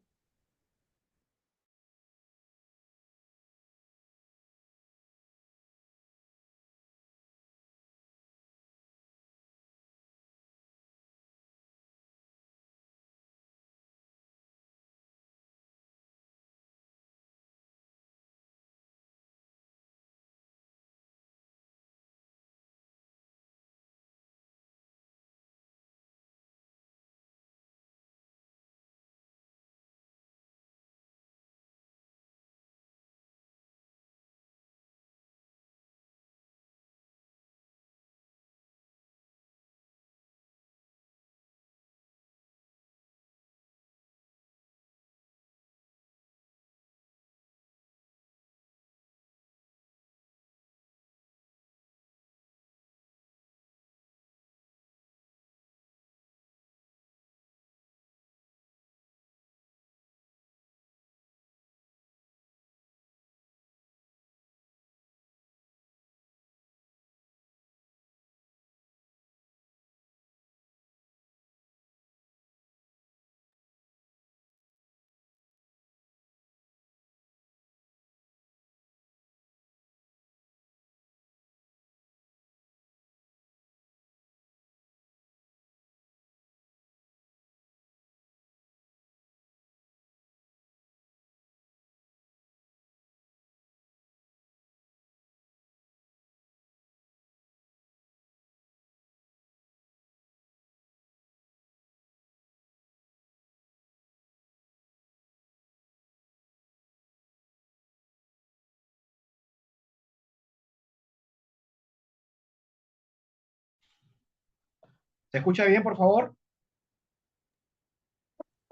[SPEAKER 1] ¿Se escucha bien, por favor?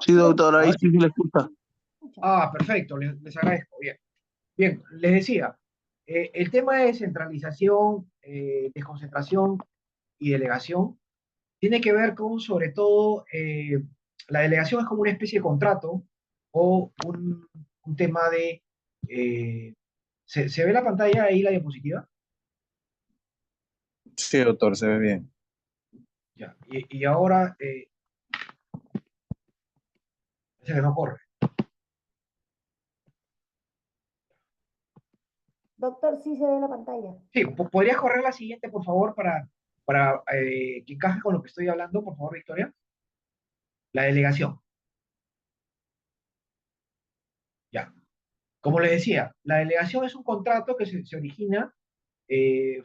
[SPEAKER 3] sí, doctor,
[SPEAKER 1] A
[SPEAKER 3] ahí
[SPEAKER 1] ver
[SPEAKER 3] sí
[SPEAKER 1] si-
[SPEAKER 3] se le escucha.
[SPEAKER 2] Escucha.
[SPEAKER 1] Ah, perfecto, les agradezco. Bien. Bien, les decía, el tema de centralización, desconcentración y delegación tiene que ver con, sobre todo, la delegación es como una especie de contrato o un tema de... ¿se ve la pantalla ahí, la diapositiva?
[SPEAKER 5] Sí, doctor, se ve bien.
[SPEAKER 1] Ya, y ahora, ese que no corre.
[SPEAKER 2] Doctor, sí se ve la pantalla.
[SPEAKER 1] Sí, ¿podrías correr la siguiente, por favor, para que encaje con lo que estoy hablando, por favor, Victoria? La delegación. Ya. Como les decía, la delegación es un contrato que se origina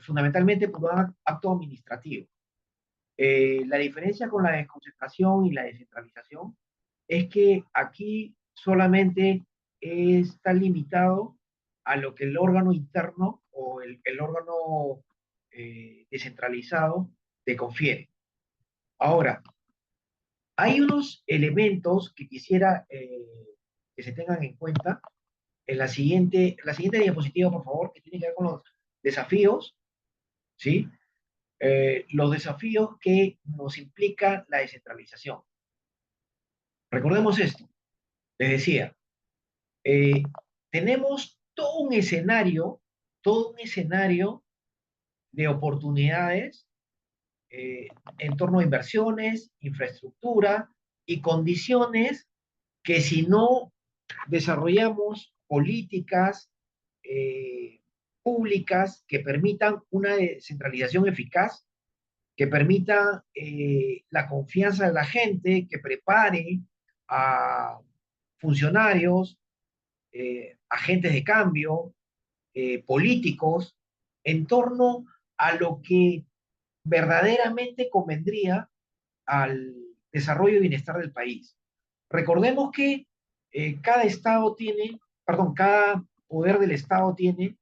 [SPEAKER 1] fundamentalmente por un acto administrativo. La diferencia con la desconcentración y la descentralización es que aquí solamente está limitado a lo que el órgano interno o el órgano descentralizado te confiere. Ahora, hay unos elementos que quisiera que se tengan en cuenta en la siguiente diapositiva, por favor, que tiene que ver con los desafíos, ¿sí? los desafíos que nos implica la descentralización. Recordemos esto, les decía, eh, tenemos todo un escenario de oportunidades en torno a inversiones, infraestructura y condiciones que si no desarrollamos políticas públicas que permitan una descentralización eficaz, que permita la confianza de la gente, que prepare a funcionarios, agentes de cambio, políticos, en torno a lo que verdaderamente convendría al desarrollo y bienestar del país. Recordemos que cada Estado tiene, perdón, cada poder del Estado tiene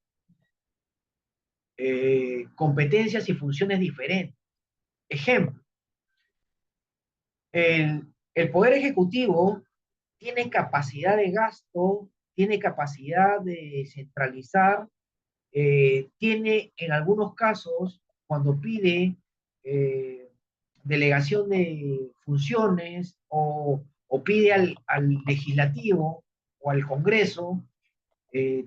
[SPEAKER 1] competencias y funciones diferentes. Ejemplo, el Poder Ejecutivo tiene capacidad de gasto, tiene capacidad de centralizar, tiene en algunos casos, cuando pide delegación de funciones o pide al legislativo o al Congreso,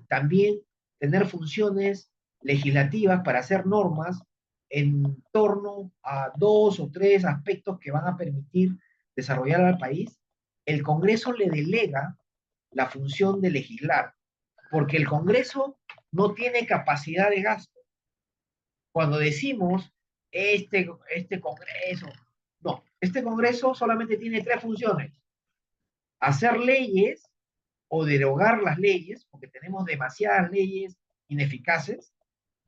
[SPEAKER 1] también tener funciones legislativas para hacer normas en torno a dos o tres aspectos que van a permitir desarrollar al país, el Congreso le delega la función de legislar, porque el Congreso no tiene capacidad de gasto. Cuando decimos este Congreso, no, este Congreso solamente tiene tres funciones: hacer leyes o derogar las leyes, porque tenemos demasiadas leyes ineficaces.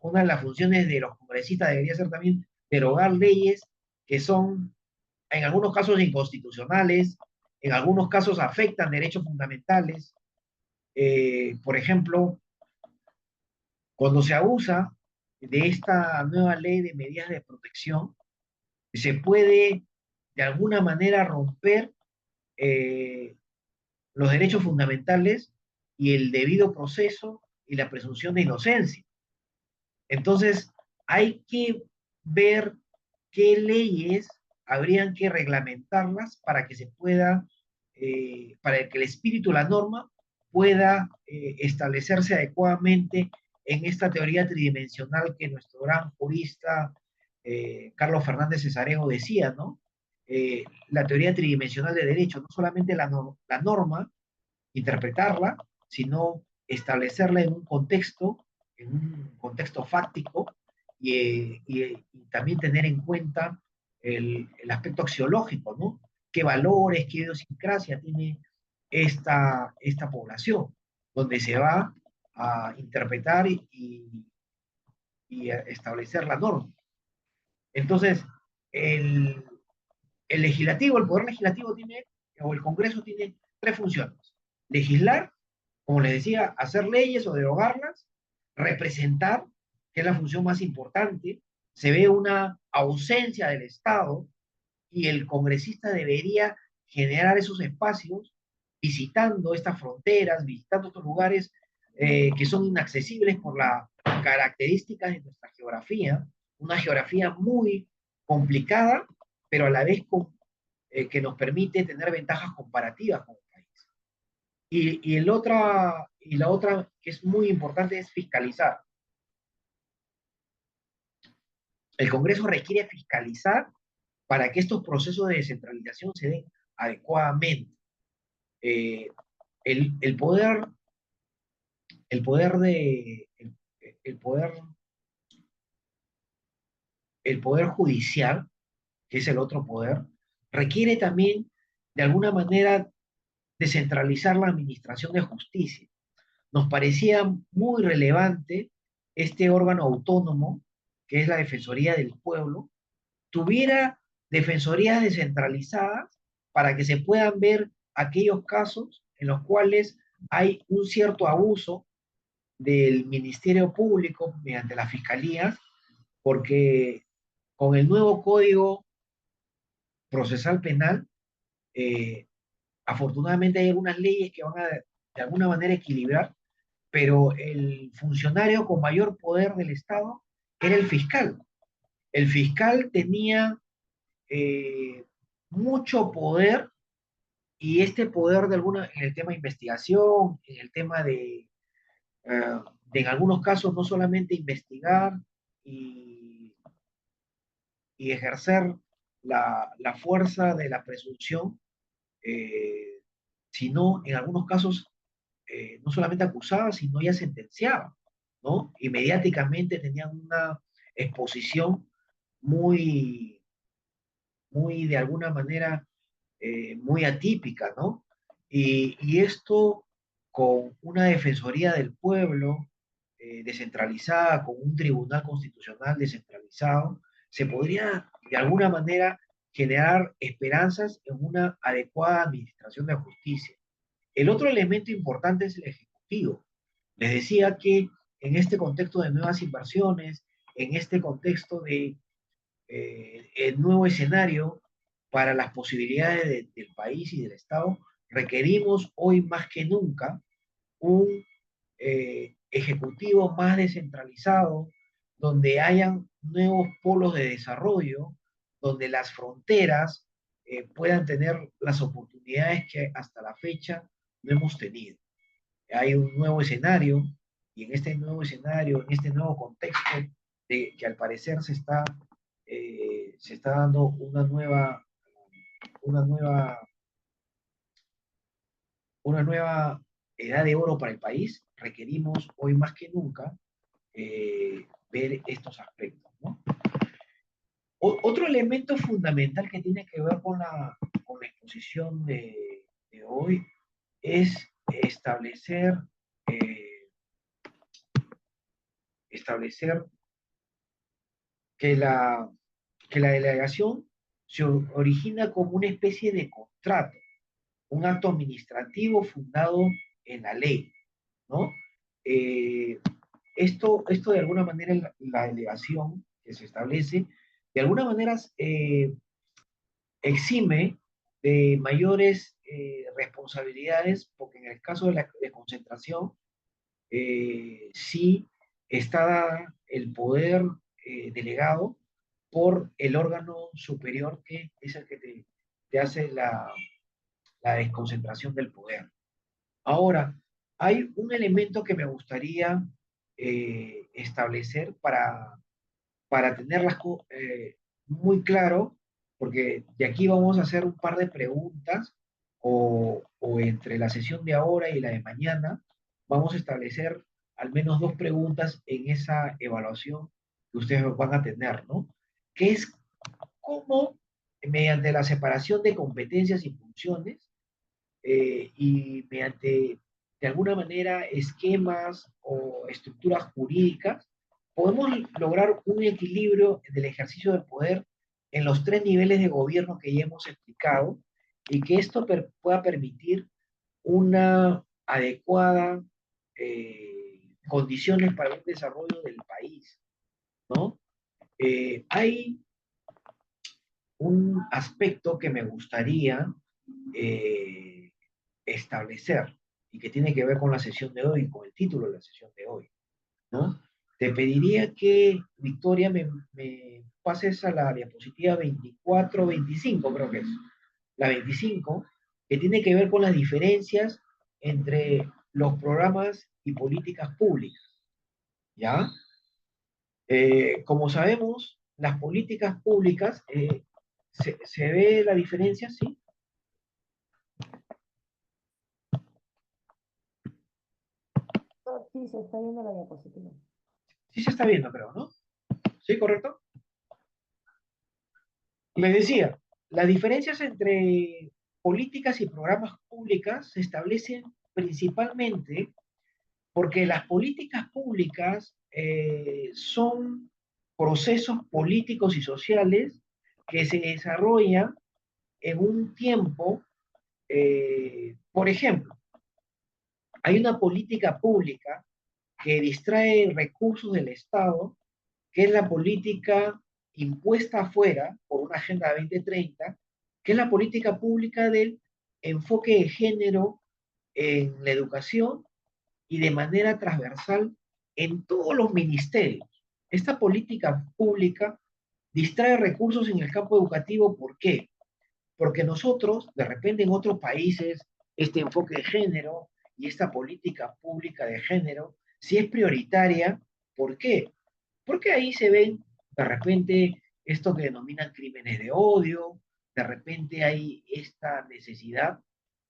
[SPEAKER 1] Una de las funciones de los congresistas debería ser también derogar leyes que son en algunos casos inconstitucionales, en algunos casos afectan derechos fundamentales. Por ejemplo, cuando se abusa de esta nueva ley de medidas de protección, se puede de alguna manera romper eh, los derechos fundamentales y el debido proceso y la presunción de inocencia. Entonces, hay que ver qué leyes habrían que reglamentarlas para que se pueda, para que el espíritu de la norma pueda establecerse adecuadamente en esta teoría tridimensional que nuestro gran jurista Carlos Fernández Cesarejo decía, ¿no? La teoría tridimensional de derecho, no solamente la norma, interpretarla, sino establecerla en un contexto fáctico y también tener en cuenta el aspecto axiológico, ¿no? ¿Qué valores, qué idiosincrasia tiene esta población? Donde se va a interpretar y a establecer la norma. Entonces, el, el legislativo, el poder legislativo tiene, o el Congreso tiene tres funciones: legislar, como les decía, hacer leyes o derogarlas; representar, que es la función más importante. Se ve una ausencia del Estado y el congresista debería generar esos espacios visitando estas fronteras, visitando estos lugares que son inaccesibles por las características de nuestra geografía, una geografía muy complicada, pero a la vez que nos permite tener ventajas comparativas con el país. Y la otra que es muy importante es fiscalizar. El Congreso requiere fiscalizar para que estos procesos de descentralización se den adecuadamente. Eh, el poder, el poder de, el poder, el poder judicial, que es el otro poder, requiere también de alguna manera descentralizar la administración de justicia. Nos parecía muy relevante este órgano autónomo, que es la Defensoría del Pueblo, tuviera defensorías descentralizadas para que se puedan ver aquellos casos en los cuales hay un cierto abuso del Ministerio Público mediante las fiscalías, porque con el nuevo Código Procesal Penal, eh, afortunadamente hay algunas leyes que van a de alguna manera equilibrar, pero el funcionario con mayor poder del Estado era el fiscal. El fiscal tenía mucho poder y este poder de alguna, en el tema de investigación, en el tema de en algunos casos no solamente investigar y, y ejercer la fuerza de la presunción, eh, sino en algunos casos no solamente acusaba, sino ya sentenciaba, ¿no? Y mediáticamente tenían una exposición muy, muy de alguna manera, muy atípica, ¿no? Y esto con una defensoría del pueblo descentralizada, con un tribunal constitucional descentralizado, se podría de alguna manera generar esperanzas en una adecuada administración de justicia. El otro elemento importante es el ejecutivo. Les decía que en este contexto de nuevas inversiones, en este contexto de el nuevo escenario para las posibilidades del país y del Estado, requerimos hoy más que nunca un ejecutivo más descentralizado, donde hayan nuevos polos de desarrollo, donde las fronteras puedan tener las oportunidades que hasta la fecha no hemos tenido. Hay un nuevo escenario y en este nuevo escenario, en este nuevo contexto, que al parecer se está dando una nueva, una nueva edad de oro para el país, requerimos hoy más que nunca ver estos aspectos, ¿no? Otro elemento fundamental que tiene que ver con la exposición de hoy es establecer, eh, establecer que que la delegación se origina como una especie de contrato, un acto administrativo fundado en la ley, ¿no? Eh, esto de alguna manera, la delegación que se establece, de alguna manera exime de mayores responsabilidades, porque en el caso de la de concentración, sí está dada el poder delegado por el órgano superior que es el que te hace la desconcentración del poder. Ahora, hay un elemento que me gustaría establecer para tenerlas muy claro, porque de aquí vamos a hacer un par de preguntas, o entre la sesión de ahora y la de mañana, vamos a establecer al menos dos preguntas en esa evaluación que ustedes van a tener, ¿no? Que es cómo, mediante la separación de competencias y funciones, y mediante, de alguna manera, esquemas o estructuras jurídicas, podemos lograr un equilibrio del ejercicio del poder en los tres niveles de gobierno que ya hemos explicado y que esto pueda permitir una adecuada condiciones para el desarrollo del país, ¿no? Hay un aspecto que me gustaría eh, establecer y que tiene que ver con la sesión de hoy, con el título de la sesión de hoy, ¿no? Te pediría que, Victoria, me pases a la diapositiva 24, 25, creo que es, la 25, que tiene que ver con las diferencias entre los programas y políticas públicas, ¿ya? Como sabemos, las políticas públicas, se ve la diferencia, ¿sí?
[SPEAKER 2] Oh, sí, se está viendo la diapositiva.
[SPEAKER 1] Sí se está viendo, creo, ¿no? ¿Sí, correcto? Les decía, las diferencias entre políticas y programas públicas se establecen principalmente porque las políticas públicas son procesos políticos y sociales que se desarrollan en un tiempo, por ejemplo, hay una política pública que distrae recursos del Estado, que es la política impuesta afuera por una Agenda 2030, que es la política pública del enfoque de género en la educación y de manera transversal en todos los ministerios. Esta política pública Distrae recursos en el campo educativo, ¿por qué? Porque nosotros, de repente en otros países, este enfoque de género y esta política pública de género, si es prioritaria, ¿por qué? Porque ahí se ven, de repente, esto que denominan crímenes de odio, de repente hay esta necesidad,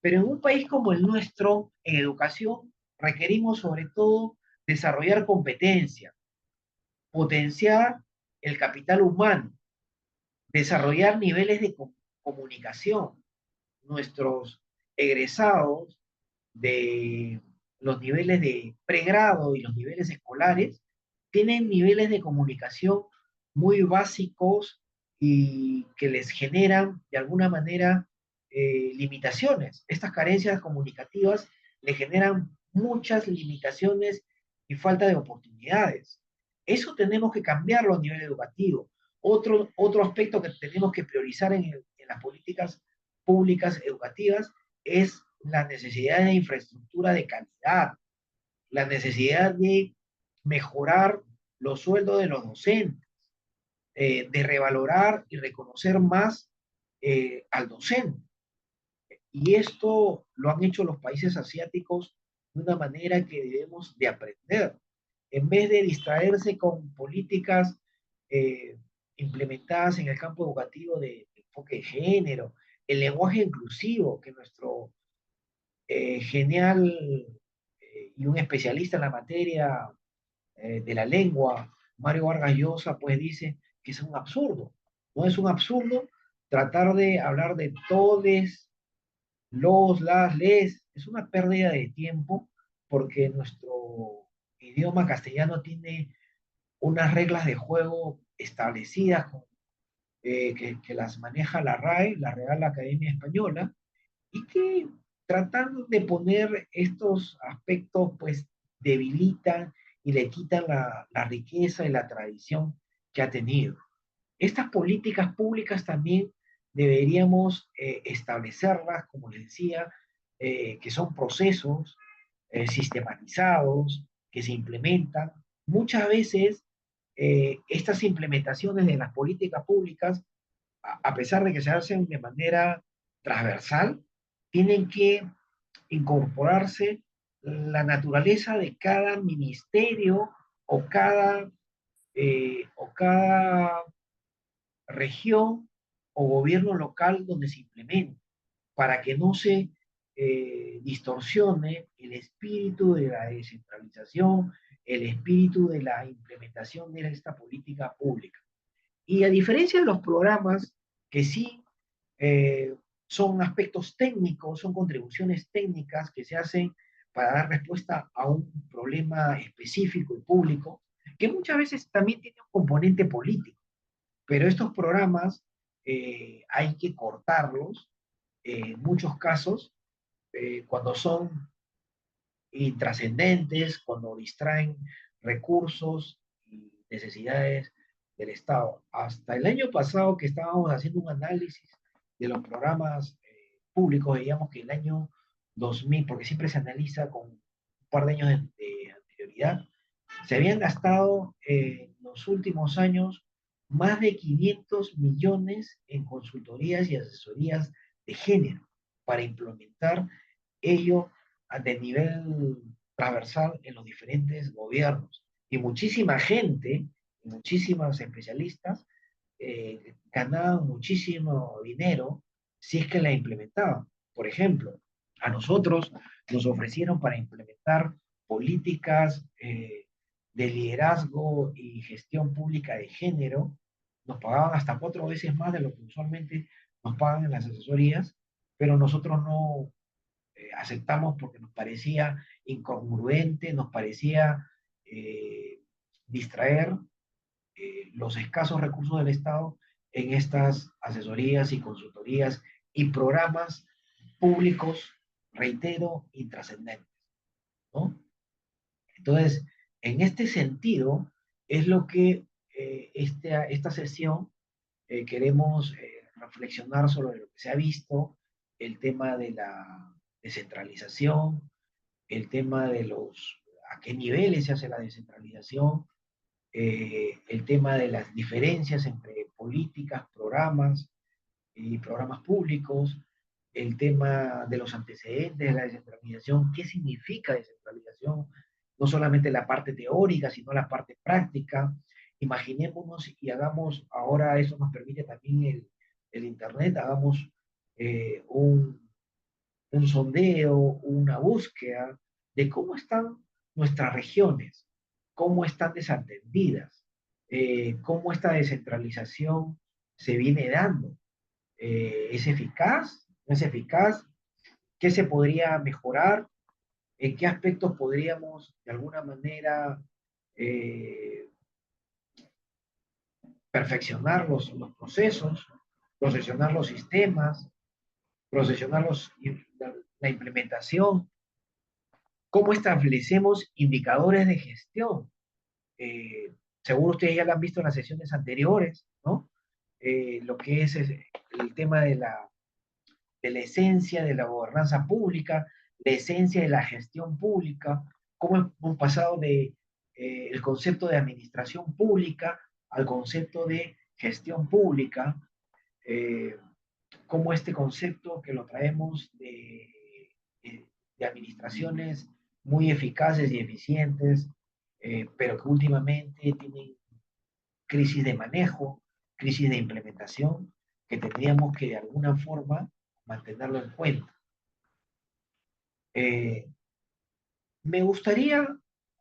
[SPEAKER 1] pero en un país como el nuestro, en educación, requerimos sobre todo desarrollar competencias, potenciar el capital humano, desarrollar niveles de comunicación. Nuestros egresados de los niveles de pregrado y los niveles escolares tienen niveles de comunicación muy básicos y que les generan de alguna manera limitaciones. Estas carencias comunicativas le generan muchas limitaciones y falta de oportunidades. Eso tenemos que cambiarlo a nivel educativo. Otro aspecto que tenemos que priorizar en las políticas públicas educativas es la necesidad de infraestructura de calidad, la necesidad de mejorar los sueldos de los docentes, de revalorar y reconocer más al docente. Y esto lo han hecho los países asiáticos de una manera que debemos de aprender. En vez de distraerse con políticas eh, implementadas en el campo educativo de enfoque de género, el lenguaje inclusivo, que nuestro genial y un especialista en la materia de la lengua, Mario Vargas Llosa, pues dice que es un absurdo. No es un absurdo tratar de hablar de todes, los, las, les, es una pérdida de tiempo porque nuestro idioma castellano tiene unas reglas de juego establecidas que las maneja la RAE, la Real Academia Española, y que tratando de poner estos aspectos, pues debilitan y le quitan la riqueza y la tradición que ha tenido. Estas políticas públicas también deberíamos establecerlas, como les decía, que son procesos sistematizados, que se implementan. Muchas veces estas implementaciones de las políticas públicas, a pesar de que se hacen de manera transversal, tienen que incorporarse la naturaleza de cada ministerio o cada región o gobierno local donde se implemente, para que no se distorsione el espíritu de la descentralización, el espíritu de la implementación de esta política pública. Y a diferencia de los programas que sí eh, son aspectos técnicos, son contribuciones técnicas que se hacen para dar respuesta a un problema específico y público, que muchas veces también tiene un componente político, pero estos programas hay que cortarlos en muchos casos cuando son intrascendentes, cuando distraen recursos y necesidades del Estado. Hasta el año pasado que estábamos haciendo un análisis de los programas públicos, veíamos que el año 2000, porque siempre se analiza con un par de años de anterioridad, se habían gastado en los últimos años más de 500 millones en consultorías y asesorías de género para implementar ello de nivel transversal en los diferentes gobiernos. Y muchísima gente, muchísimos especialistas ganaban muchísimo dinero si es que la implementaban. Por ejemplo, a nosotros nos ofrecieron para implementar políticas de liderazgo y gestión pública de género, nos pagaban hasta 4 veces más de lo que usualmente nos pagan en las asesorías, pero nosotros no aceptamos porque nos parecía incongruente, nos parecía distraer los escasos recursos del Estado en estas asesorías y consultorías y programas públicos, reitero, intrascendentes, ¿no? Entonces, en este sentido, es lo que esta sesión queremos reflexionar sobre lo que se ha visto, el tema de la descentralización, el tema de a qué niveles se hace la descentralización, el tema de las diferencias entre políticas, programas y programas públicos, el tema de los antecedentes de la descentralización, qué significa descentralización, no solamente la parte teórica, sino la parte práctica. Imaginémonos y hagamos, ahora eso nos permite también el Internet, hagamos un sondeo, una búsqueda de cómo están nuestras regiones, cómo están desatendidas, cómo esta descentralización se viene dando. ¿Es eficaz? ¿No es eficaz? ¿Qué se podría mejorar? ¿En qué aspectos podríamos de alguna manera perfeccionar los procesos, procesionar los sistemas, procesionar la implementación? ¿Cómo establecemos indicadores de gestión? Seguro ustedes ya lo han visto en las sesiones anteriores, ¿no? Lo que es el tema de la esencia de la gobernanza pública, la esencia de la gestión pública, cómo hemos pasado de el concepto de administración pública al concepto de gestión pública, eh, cómo este concepto que lo traemos de administraciones muy eficaces y eficientes, pero que últimamente tienen crisis de manejo, crisis de implementación, que tendríamos que de alguna forma mantenerlo en cuenta. Eh, Me gustaría,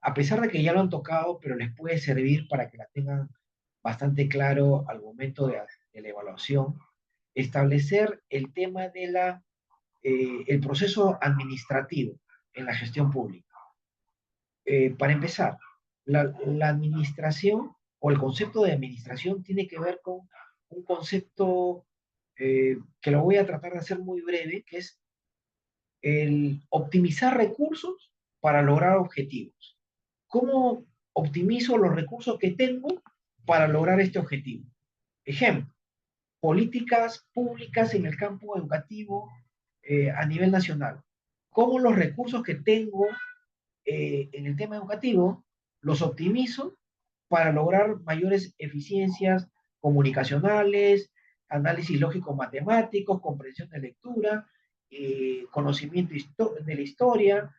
[SPEAKER 1] a pesar de que ya lo han tocado, pero les puede servir para que la tengan bastante claro al momento de la evaluación, establecer el tema de el proceso administrativo en la gestión pública. Para empezar, la administración o el concepto de administración tiene que ver con un concepto que lo voy a tratar de hacer muy breve, que es el optimizar recursos para lograr objetivos. ¿Cómo optimizo los recursos que tengo para lograr este objetivo? Ejemplo, políticas públicas en el campo educativo a nivel nacional. ¿Cómo los recursos que tengo en el tema educativo los optimizo para lograr mayores eficiencias comunicacionales, análisis lógico-matemáticos, comprensión de lectura, conocimiento de la historia,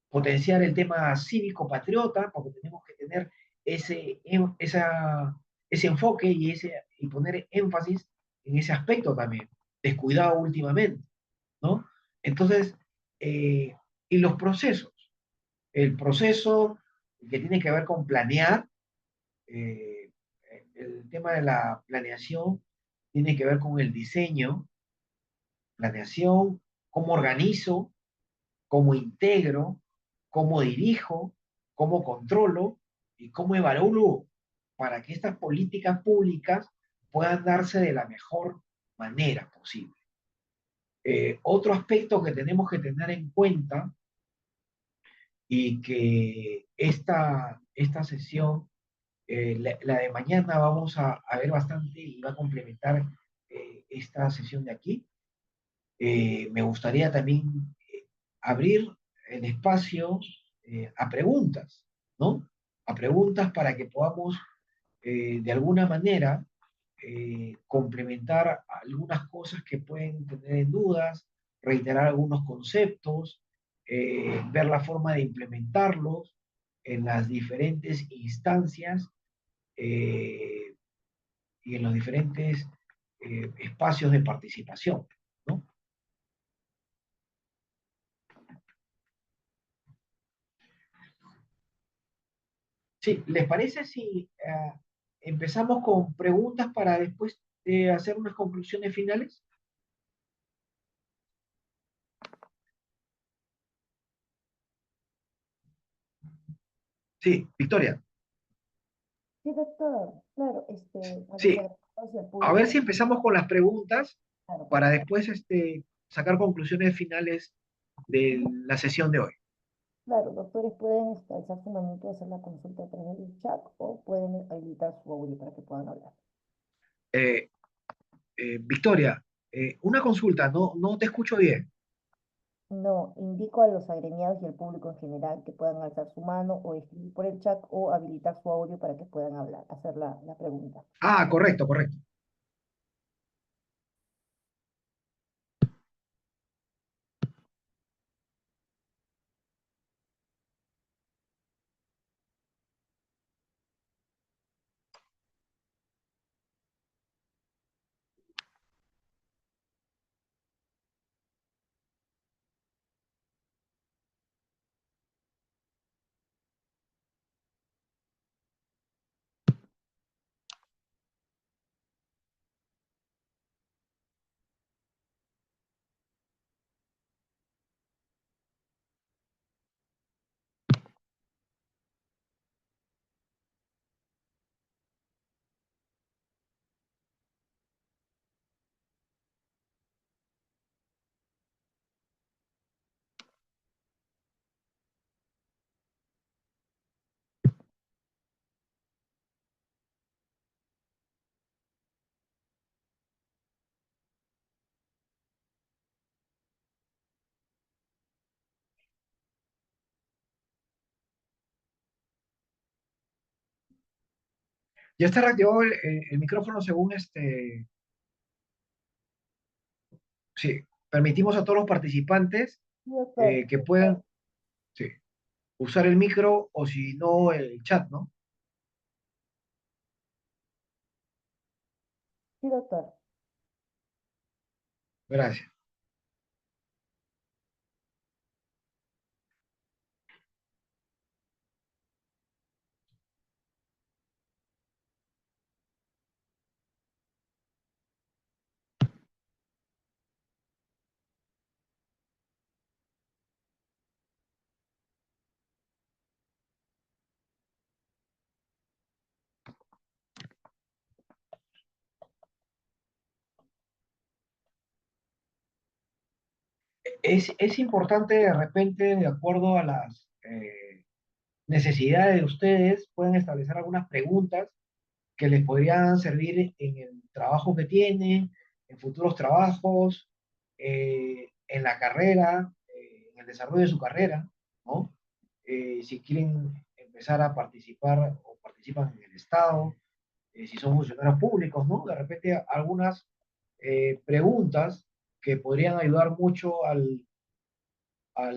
[SPEAKER 1] potenciar el tema cívico-patriota, porque tenemos que tener ese enfoque y poner énfasis en ese aspecto también, descuidado últimamente, ¿no? Entonces, eh, y los procesos. El proceso que tiene que ver con planear, eh, el tema de la planeación tiene que ver con el diseño, planeación, cómo organizo, cómo integro, cómo dirijo, cómo controlo y cómo evalúo para que estas políticas públicas puedan darse de la mejor manera posible. Otro aspecto que tenemos que tener en cuenta y que esta sesión, la de mañana, vamos a ver bastante y va a complementar esta sesión de aquí. Me gustaría también abrir el espacio a preguntas, ¿no? A preguntas para que podamos de alguna manera complementar algunas cosas que pueden tener en dudas, reiterar algunos conceptos, ver la forma de implementarlos en las diferentes instancias eh, y en los diferentes espacios de participación, ¿no? Sí, ¿les parece si empezamos con preguntas para después hacer unas conclusiones finales? Sí, Victoria.
[SPEAKER 2] Sí, doctor, claro, para que se
[SPEAKER 1] Sí,
[SPEAKER 2] hacia el
[SPEAKER 1] a ver
[SPEAKER 2] público,
[SPEAKER 1] si empezamos con las preguntas
[SPEAKER 2] claro,
[SPEAKER 1] para
[SPEAKER 2] perfecto.
[SPEAKER 1] después sacar conclusiones finales de la sesión de hoy.
[SPEAKER 2] Claro, doctores pueden alzar su manito y hacer la consulta a través del chat o pueden habilitar su audio para que puedan hablar.
[SPEAKER 1] Victoria, una consulta, no te escucho bien.
[SPEAKER 2] No, indico a los agremiados y al público en general que puedan alzar su mano o escribir por el chat o habilitar su audio para que puedan hablar, hacer la pregunta.
[SPEAKER 1] Ah, correcto, correcto. Ya está reactivado el micrófono según sí, permitimos a todos los participantes
[SPEAKER 2] Sí, doctor.
[SPEAKER 1] que puedan, sí, usar el micro o si no el chat, ¿no?
[SPEAKER 2] Sí, doctor.
[SPEAKER 1] Gracias. Es importante de repente, de acuerdo a las necesidades de ustedes, pueden establecer algunas preguntas que les podrían servir en el trabajo que tienen, en futuros trabajos, en la carrera, en el desarrollo de su carrera, ¿no? Si quieren empezar a participar o participan en el Estado, si son funcionarios públicos, ¿no? De repente algunas preguntas que podrían ayudar mucho al, a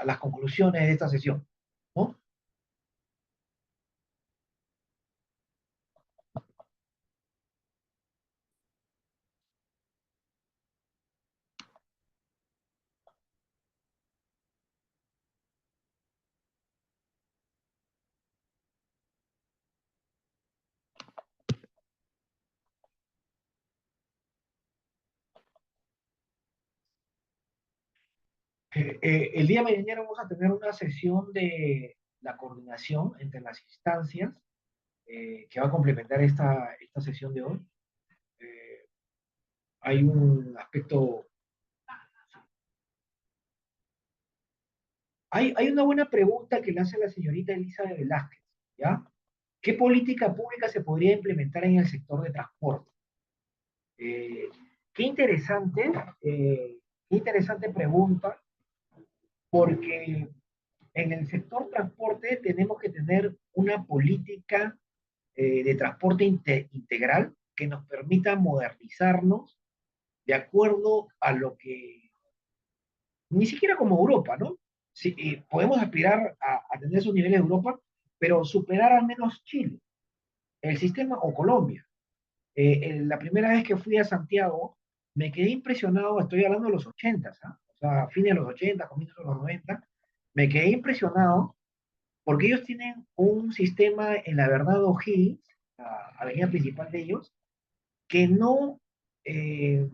[SPEAKER 1] las conclusiones de esta sesión, ¿no? El día de mañana vamos a tener una sesión de la coordinación entre las instancias que va a complementar esta sesión de hoy. Eh, Hay un aspecto, hay una buena pregunta que le hace la señorita Elisa de Velázquez, ¿ya? ¿Qué política pública se podría implementar en el sector de transporte? Eh, qué interesante, qué interesante pregunta, porque en el sector transporte tenemos que tener una política de transporte integral que nos permita modernizarnos de acuerdo a lo que, ni siquiera como Europa, ¿no? Sí, podemos aspirar a tener esos niveles de Europa, pero superar al menos Chile, el sistema o Colombia. La primera vez que fui a Santiago, me quedé impresionado, estoy hablando de los 80, ¿ah? O sea, fines de los 80, comienzos de los 90, me quedé impresionado porque ellos tienen un sistema en la verdad O'Higgins, la avenida principal de ellos, que no, eh,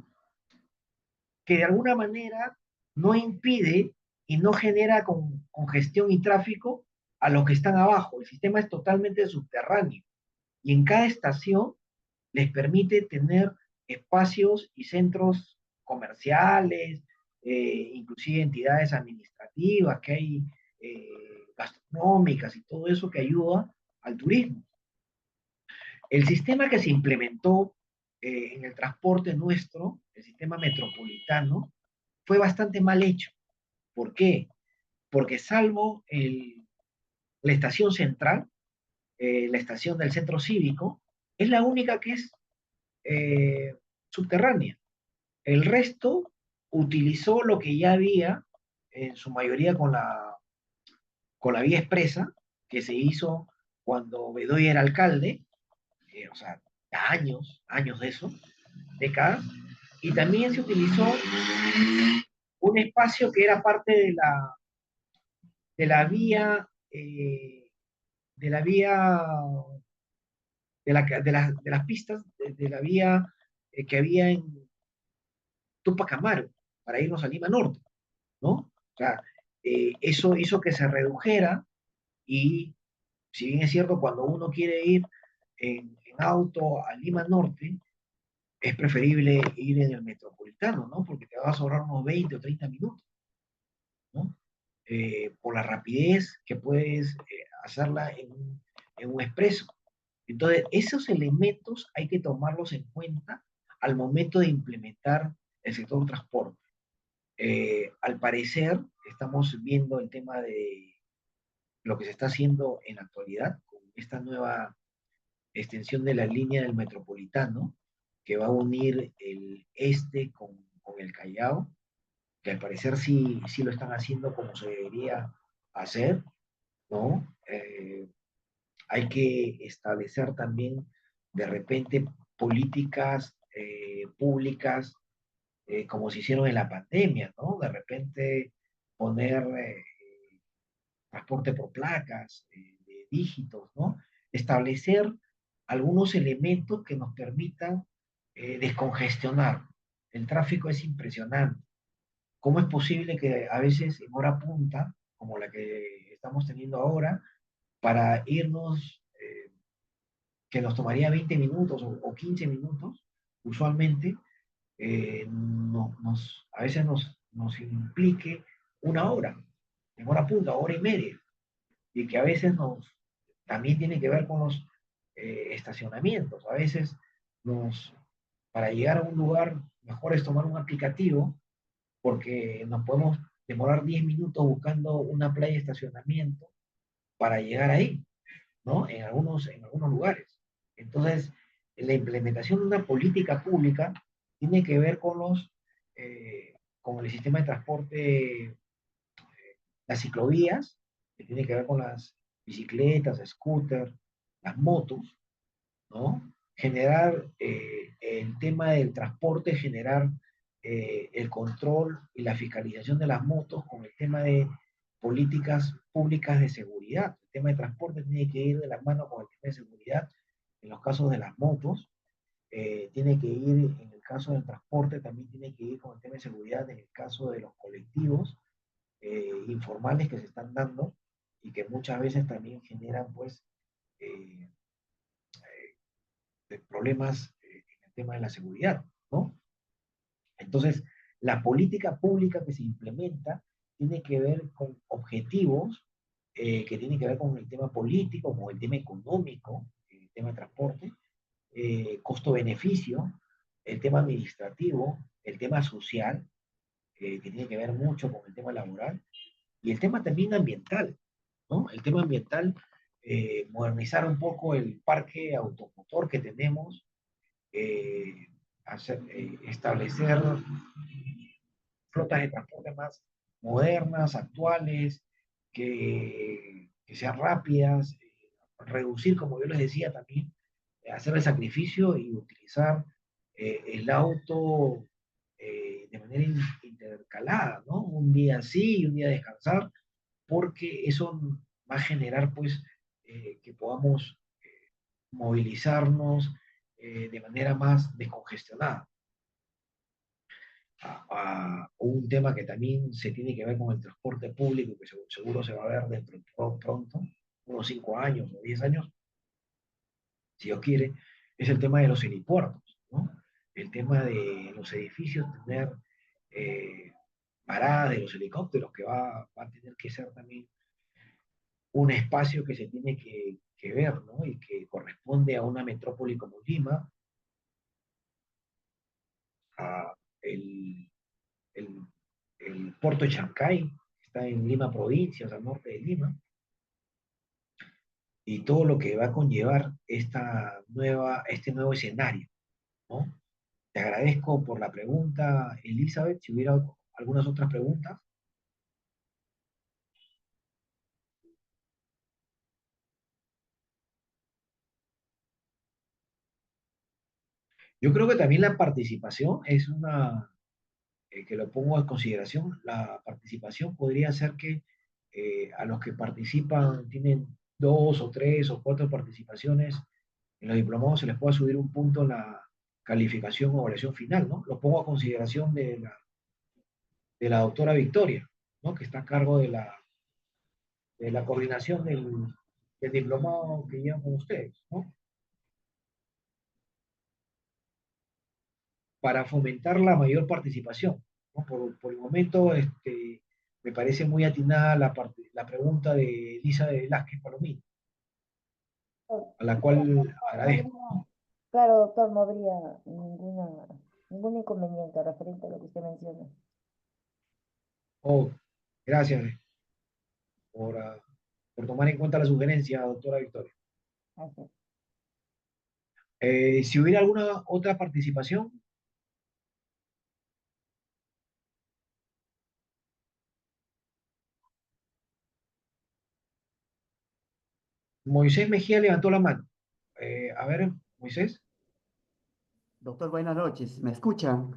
[SPEAKER 1] que de alguna manera no impide y no genera congestión y tráfico a los que están abajo. El sistema es totalmente subterráneo y en cada estación les permite tener espacios y centros comerciales, inclusive entidades administrativas que hay, gastronómicas y todo eso que ayuda al turismo. El sistema que se implementó en el transporte nuestro, el sistema metropolitano, fue bastante mal hecho. ¿Por qué? Porque salvo la estación central, la estación del centro cívico, es la única que es subterránea. El resto utilizó lo que ya había, en su mayoría con la vía expresa, que se hizo cuando Bedoya era alcalde, o sea, años de eso, décadas, y también se utilizó un espacio que era parte de la vía, de la vía, de las pistas, de la vía que había en Tupac Amaru, para irnos a Lima Norte, ¿no? O sea, eso hizo que se redujera y, si bien es cierto, cuando uno quiere ir en auto a Lima Norte, es preferible ir en el metropolitano, ¿no? Porque te vas a ahorrar unos 20 o 30 minutos, ¿no? Por la rapidez que puedes hacerla en un expreso. Entonces, esos elementos hay que tomarlos en cuenta al momento de implementar el sector transporte. Al parecer, estamos viendo el tema de lo que se está haciendo en la actualidad con esta nueva extensión de la línea del metropolitano que va a unir el este con el Callao, que al parecer sí lo están haciendo como se debería hacer, ¿no? Hay que establecer también de repente políticas públicas como se hicieron en la pandemia, ¿no? De repente poner transporte por placas, de dígitos, ¿no? Establecer algunos elementos que nos permitan descongestionar. El tráfico es impresionante. ¿Cómo es posible que a veces en hora punta, como la que estamos teniendo ahora, para irnos, que nos tomaría 20 minutos o 15 minutos, usualmente, a veces nos implique una hora, en hora punta, hora y media, y que a veces también tiene que ver con los estacionamientos. A veces para llegar a un lugar, mejor es tomar un aplicativo, porque nos podemos demorar 10 minutos buscando una playa de estacionamiento para llegar ahí, ¿no? En algunos lugares. Entonces, la implementación de una política pública tiene que ver con el sistema de transporte, las ciclovías, que tiene que ver con las bicicletas, scooters, las motos, ¿no? Generar el tema del transporte, generar el control y la fiscalización de las motos con el tema de políticas públicas de seguridad. El tema de transporte tiene que ir de la mano con el tema de seguridad. En los casos de las motos, tiene que ir, en el caso del transporte, también tiene que ir con el tema de seguridad en el caso de los colectivos informales que se están dando y que muchas veces también generan, pues, eh, problemas en el tema de la seguridad, ¿no? Entonces, la política pública que se implementa tiene que ver con objetivos que tienen que ver con el tema político, con el tema económico, el tema de transporte, costo-beneficio, el tema administrativo, el tema social, que tiene que ver mucho con el tema laboral, y el tema también ambiental, ¿no? El tema ambiental, modernizar un poco el parque automotor que tenemos, eh, establecer flotas de transporte más modernas, actuales, que sean rápidas, reducir, como yo les decía también, hacer el sacrificio y utilizar el auto de manera intercalada, ¿no? Un día sí y un día descansar, porque eso va a generar, pues, que podamos movilizarnos de manera más descongestionada. Un tema que también se tiene que ver con el transporte público, que seguro se va a ver dentro pronto, unos 5 años o 10 años, si Dios quiere, es el tema de los helipuertos, ¿no? El tema de los edificios, tener eh, paradas de los helicópteros, que va a tener que ser también un espacio que se tiene que ver, ¿no? Y que corresponde a una metrópoli como Lima, a el, el puerto de Chancay, está en Lima provincia, o sea, al norte de Lima, y todo lo que va a conllevar este nuevo escenario, ¿no? Te agradezco por la pregunta, Elizabeth. Si hubiera algunas otras preguntas. Yo creo que también la participación es que lo pongo en consideración, la participación podría ser que a los que participan tienen 2 o 3 o 4 participaciones en los diplomados se les pueda subir un punto en la calificación o evaluación final, ¿no? Lo pongo a consideración de la doctora Victoria, ¿no? Que está a cargo de la coordinación del diplomado que llevan con ustedes, ¿no? Para fomentar la mayor participación, ¿no? Por el momento, me parece muy atinada la pregunta de Elisa de Velázquez Palomino, a la
[SPEAKER 2] Claro,
[SPEAKER 1] cual
[SPEAKER 2] no
[SPEAKER 1] agradezco.
[SPEAKER 2] habría, claro, doctor, no habría ningún inconveniente referente a lo que usted menciona.
[SPEAKER 1] Oh, gracias por, ah, por tomar en cuenta la sugerencia, doctora Victoria.
[SPEAKER 2] Así es.
[SPEAKER 1] Si hubiera alguna otra participación, Moisés Mejía levantó la mano. A ver, Moisés.
[SPEAKER 5] Doctor, buenas noches. ¿Me escuchan?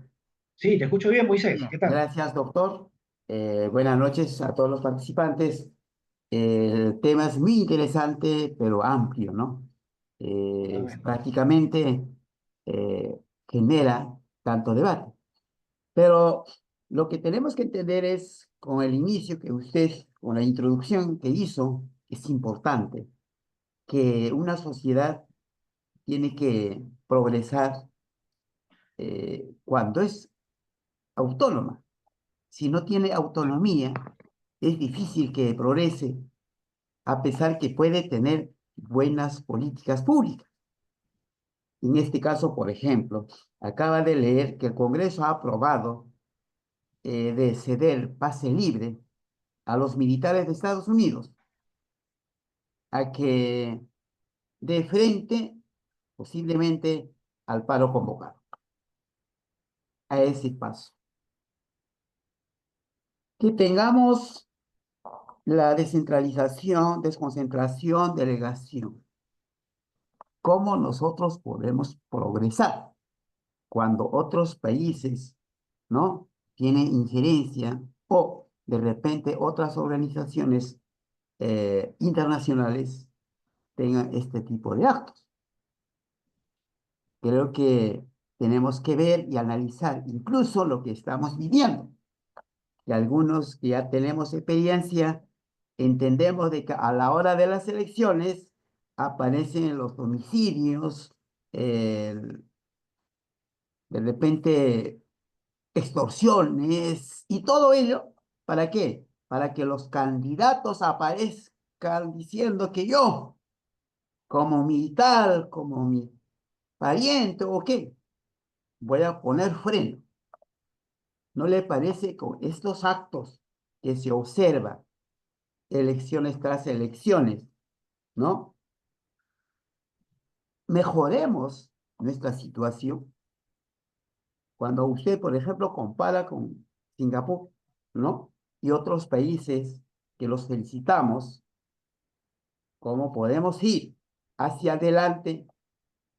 [SPEAKER 1] Sí, te escucho bien, Moisés.
[SPEAKER 5] Bien,
[SPEAKER 1] ¿Qué tal?
[SPEAKER 5] gracias, doctor. Buenas noches a todos los participantes. El tema es muy interesante, pero amplio, ¿no?
[SPEAKER 1] Totalmente.
[SPEAKER 5] Prácticamente eh, genera tanto debate. Pero lo que tenemos que entender es, con el inicio que usted, con la introducción que hizo, es importante que una sociedad tiene que progresar cuando es autónoma. Si no tiene autonomía, es difícil que progrese, a pesar que puede tener buenas políticas públicas. En este caso, por ejemplo, acaba de leer que el Congreso ha aprobado de ceder pase libre a los militares de Estados Unidos a que de frente posiblemente al paro convocado, a ese paso. Que tengamos la descentralización, desconcentración, delegación. ¿Cómo nosotros podemos progresar cuando otros países, ¿no? Tienen injerencia o de repente otras organizaciones internacionales tengan este tipo de actos? Creo que tenemos que ver y analizar incluso lo que estamos viviendo. Y algunos que ya tenemos experiencia, entendemos de que a la hora de las elecciones aparecen los homicidios, el de repente extorsiones y todo ello, ¿para qué? Para que los candidatos aparezcan diciendo que yo, como mi tal, como mi pariente o qué, voy a poner freno. ¿No le parece con estos actos que se observan elecciones tras elecciones, ¿no? Mejoremos nuestra situación? Cuando usted, por ejemplo, compara con Singapur, ¿no? Y otros países que los felicitamos, ¿cómo podemos ir hacia adelante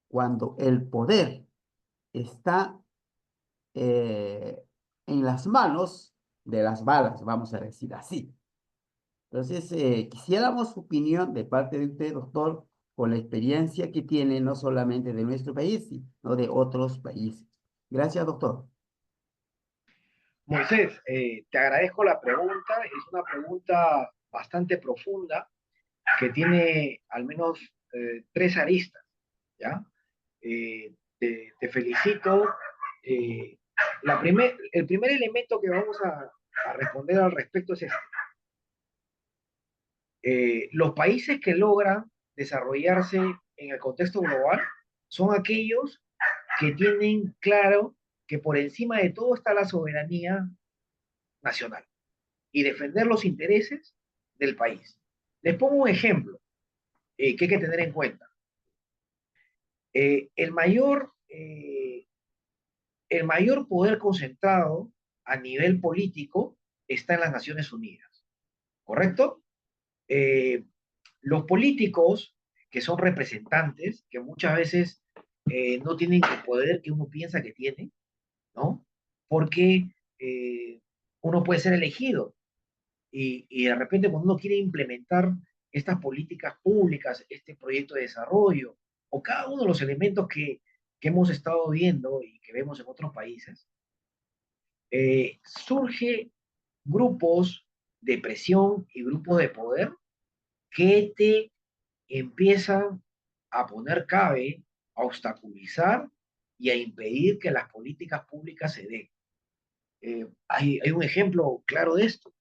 [SPEAKER 5] cuando el poder está en las manos de las balas, vamos a decir así? Entonces, quisiéramos su opinión de parte de usted, doctor, con la experiencia que tiene no solamente de nuestro país, sino de otros países. Gracias, doctor.
[SPEAKER 1] Moisés, te agradezco la pregunta. Es una pregunta bastante profunda que tiene al menos 3 aristas, ¿ya? Te felicito. Eh, el primer elemento que vamos a responder al respecto es este. Los países que logran desarrollarse en el contexto global son aquellos que tienen claro que por encima de todo está la soberanía nacional. y defender los intereses del país. Les pongo un ejemplo que hay que tener en cuenta. Eh, el, mayor, eh, el mayor poder concentrado a nivel político está en las Naciones Unidas, ¿correcto? Eh, los políticos, que son representantes, que muchas veces no tienen el poder que uno piensa que tiene, ¿no? Porque uno puede ser elegido y de repente cuando uno quiere implementar estas políticas públicas, este proyecto de desarrollo, o cada uno de los elementos que hemos estado viendo y que vemos en otros países, surge grupos de presión y grupos de poder que te empiezan a poner cabe, a obstaculizar y a impedir que las políticas públicas se den. Hay un ejemplo claro de esto.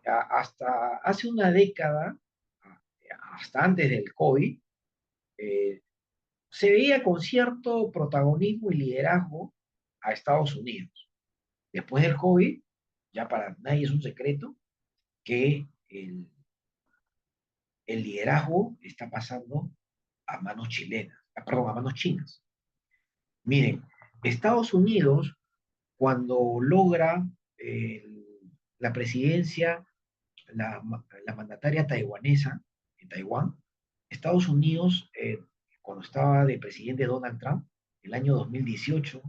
[SPEAKER 1] Hasta hace una década, hasta antes del COVID, eh, se veía con cierto protagonismo y liderazgo a Estados Unidos. Después del COVID, ya para nadie es un secreto que el liderazgo está pasando a manos chilenas, perdón, a manos chinas. Miren, Estados Unidos, cuando logra eh, la presidencia, la, la mandataria taiwanesa en Taiwán, Estados Unidos, cuando estaba de presidente Donald Trump, el año 2018,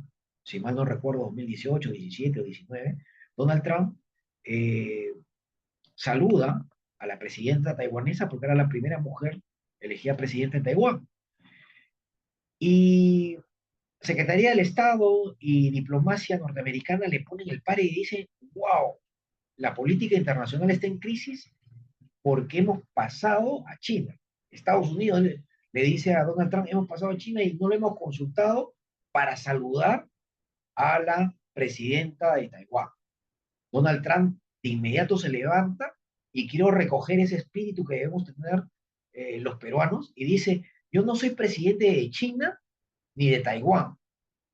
[SPEAKER 1] si mal no recuerdo, 2018, 17 o 19, Donald Trump eh, saluda a la presidenta taiwanesa porque era la primera mujer elegida presidenta en Taiwán. Y Secretaría del Estado y diplomacia norteamericana le ponen el pare y dicen, wow, la política internacional está en crisis porque hemos pasado a China. Estados Unidos le dice a Donald Trump, hemos pasado a China y no lo hemos consultado para saludar a la presidenta de Taiwán. Donald Trump de inmediato se levanta y quiero recoger ese espíritu que debemos tener los peruanos y dice, yo no soy presidente de China ni de Taiwán,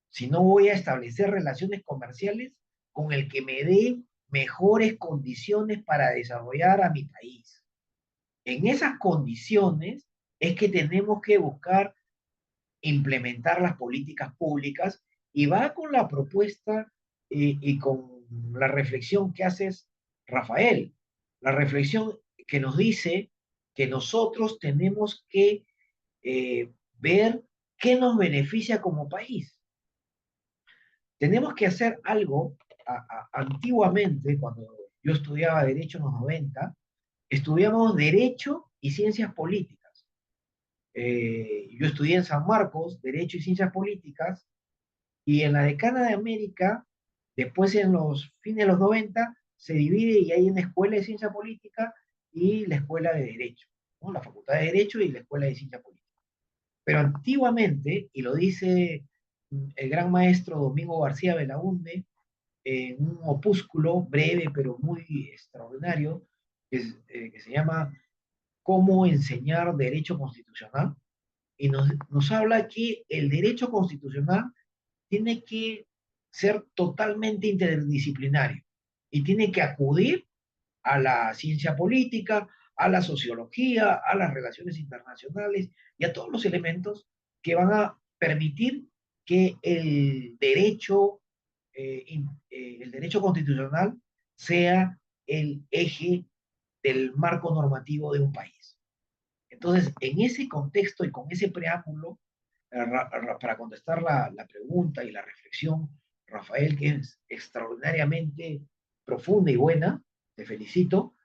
[SPEAKER 1] sino voy a establecer relaciones comerciales con el que me dé mejores condiciones para desarrollar a mi país. En esas condiciones es que tenemos que buscar implementar las políticas públicas y va con la propuesta y con la reflexión que haces, Rafael, la reflexión que nos dice que nosotros tenemos que ver qué nos beneficia como país. Tenemos que hacer algo, antiguamente, cuando yo estudiaba Derecho en los 90, estudiamos Derecho y Ciencias Políticas. Yo estudié en San Marcos, Derecho y Ciencias Políticas, y en la decana de América, después en los fines de los 90, se divide y hay una escuela de Ciencia Política y la escuela de Derecho, ¿no? La Facultad de Derecho y la escuela de Ciencia Política. Pero antiguamente, y lo dice el gran maestro Domingo García Belaúnde, en un opúsculo breve pero muy extraordinario, que se llama Cómo enseñar derecho constitucional, y nos habla que el derecho constitucional tiene que ser totalmente interdisciplinario y tiene que acudir a la ciencia política, a la sociología, a las relaciones internacionales y a todos los elementos que van a permitir que el derecho constitucional sea el eje del marco normativo de un país. Entonces, en ese contexto y con ese preámbulo, para contestar la pregunta y la reflexión, Rafael, que es extraordinariamente profunda y buena, te felicito.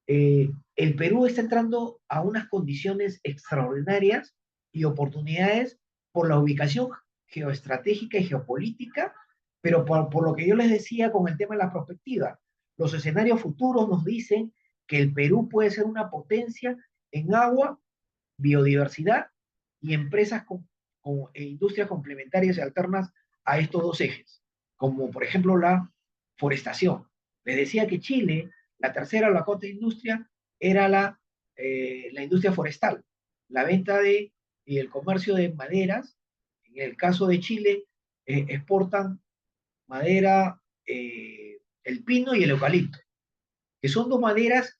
[SPEAKER 1] El Perú está entrando a unas condiciones extraordinarias y oportunidades por la ubicación geoestratégica y geopolítica, pero por lo que yo les decía con el tema de la perspectiva. Los escenarios futuros nos dicen que el Perú puede ser una potencia en agua, biodiversidad y empresas e industrias complementarias y alternas a estos dos ejes, como por ejemplo la forestación. Les decía que Chile, la tercera o la cuarta industria, era la industria forestal, la venta y el comercio de maderas. En el caso de Chile, exportan madera, el pino y el eucalipto. que son dos maderas,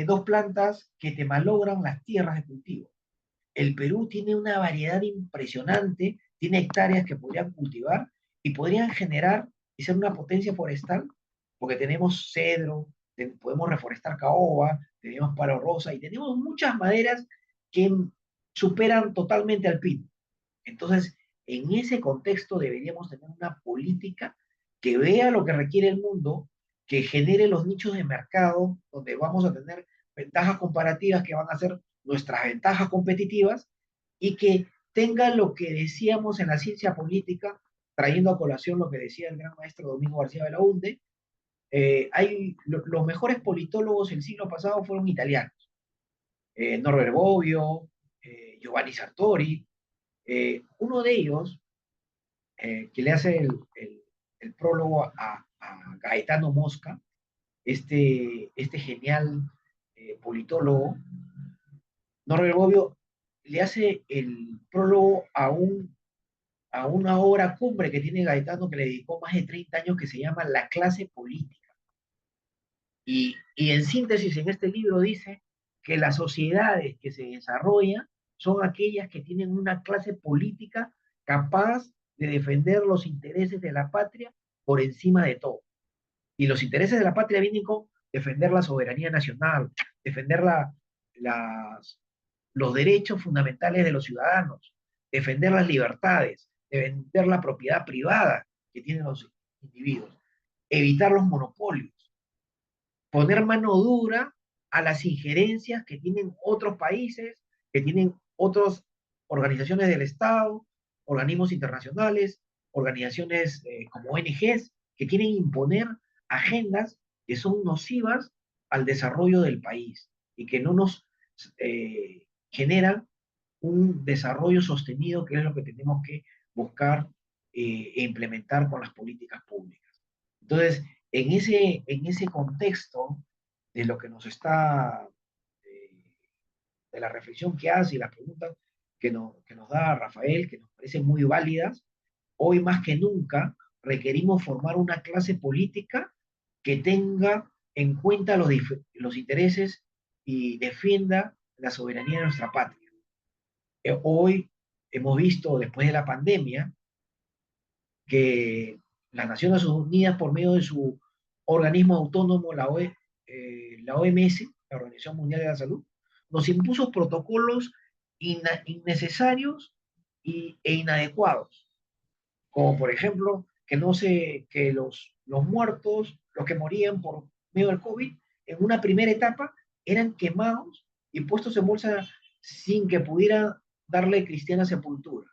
[SPEAKER 1] dos plantas que te malogran las tierras de cultivo. El Perú tiene una variedad impresionante, tiene hectáreas que podrían cultivar y podrían generar y ser una potencia forestal, porque tenemos cedro, podemos reforestar caoba, tenemos palo rosa y tenemos muchas maderas que superan totalmente al pino. Entonces, en ese contexto deberíamos tener una política que vea lo que requiere el mundo, que genere los nichos de mercado donde vamos a tener ventajas comparativas que van a ser nuestras ventajas competitivas y que tenga lo que decíamos en la ciencia política, trayendo a colación lo que decía el gran maestro Domingo García Belaúnde. Los mejores politólogos del siglo pasado fueron italianos. Norbert Bobbio, Giovanni Sartori. Uno de ellos, que le hace el prólogo a Gaetano Mosca, este genial politólogo, Norbert Bobbio le hace el prólogo a una obra cumbre que tiene Gaetano, que le dedicó más de 30 años, que se llama La clase política. Y en síntesis, en este libro dice que las sociedades que se desarrollan son aquellas que tienen una clase política capaz de defender los intereses de la patria por encima de todo. Y los intereses de la patria vienen con defender la soberanía nacional, defender los derechos fundamentales de los ciudadanos, defender las libertades, defender la propiedad privada que tienen los individuos, evitar los monopolios, poner mano dura a las injerencias que tienen otros países, que tienen otras organizaciones del Estado, organismos internacionales, organizaciones como ONGs, que quieren imponer agendas que son nocivas al desarrollo del país y que no nos generan un desarrollo sostenido, que es lo que tenemos que buscar e implementar con las políticas públicas. Entonces, en ese contexto de lo que nos está, eh, de la reflexión que hace y las preguntas que nos da Rafael, que nos parecen muy válidas, hoy más que nunca requerimos formar una clase política que tenga en cuenta los intereses y defienda la soberanía de nuestra patria. Hoy hemos visto, después de la pandemia, que las Naciones Unidas, por medio de su organismo autónomo, la OMS, la Organización Mundial de la Salud, nos impuso protocolos innecesarios e inadecuados, como por ejemplo que los muertos, los que morían por medio del COVID, en una primera etapa eran quemados y puestos en bolsa sin que pudiera darle cristiana sepultura.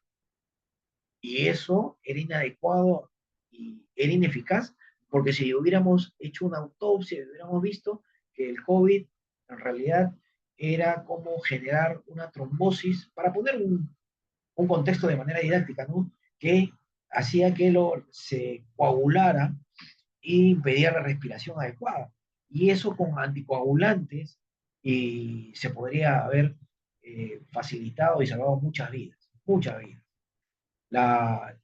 [SPEAKER 1] Y eso era inadecuado y era ineficaz, porque si hubiéramos hecho una autopsia, hubiéramos visto que el COVID en realidad era como generar una trombosis, para poner un contexto de manera didáctica, ¿no? Que hacía que se coagulara e impedía la respiración adecuada. Y eso con anticoagulantes y se podría haber facilitado y salvado muchas vidas, muchas vidas.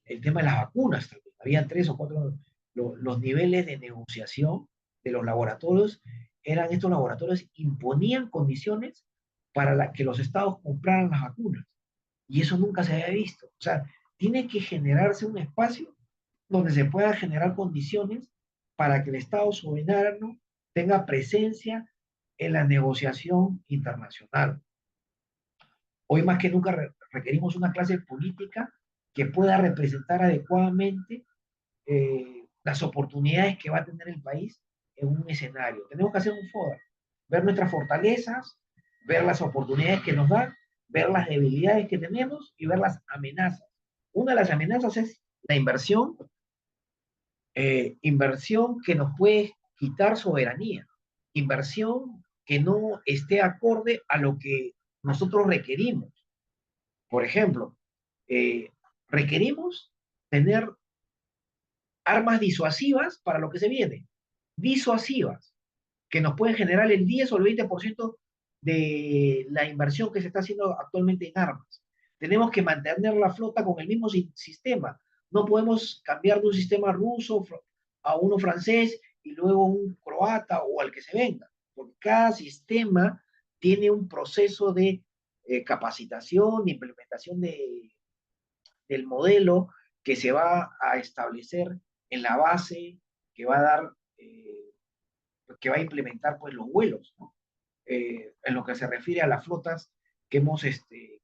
[SPEAKER 1] El tema de las vacunas también. Había 3 o 4, los niveles de negociación de los laboratorios, estos laboratorios imponían condiciones para que los estados compraran las vacunas. Y eso nunca se había visto. O sea, tiene que generarse un espacio donde se puedan generar condiciones para que el Estado soberano tenga presencia en la negociación internacional. Hoy más que nunca requerimos una clase política que pueda representar adecuadamente las oportunidades que va a tener el país en un escenario. Tenemos que hacer un FODA, ver nuestras fortalezas, ver las oportunidades que nos dan, ver las debilidades que tenemos y ver las amenazas. Una de las amenazas es la inversión que nos puede quitar soberanía, inversión que no esté acorde a lo que nosotros requerimos. Por ejemplo, requerimos tener armas disuasivas para lo que se viene, disuasivas, que nos pueden generar el 10 o el 20% de la inversión que se está haciendo actualmente en armas. Tenemos que mantener la flota con el mismo sistema. No podemos cambiar de un sistema ruso a uno francés y luego un croata o al que se venga, porque cada sistema tiene un proceso de capacitación, de implementación del modelo que se va a establecer en la base que va a dar, que va a implementar pues los vuelos, ¿no? En lo que se refiere a las flotas que hemos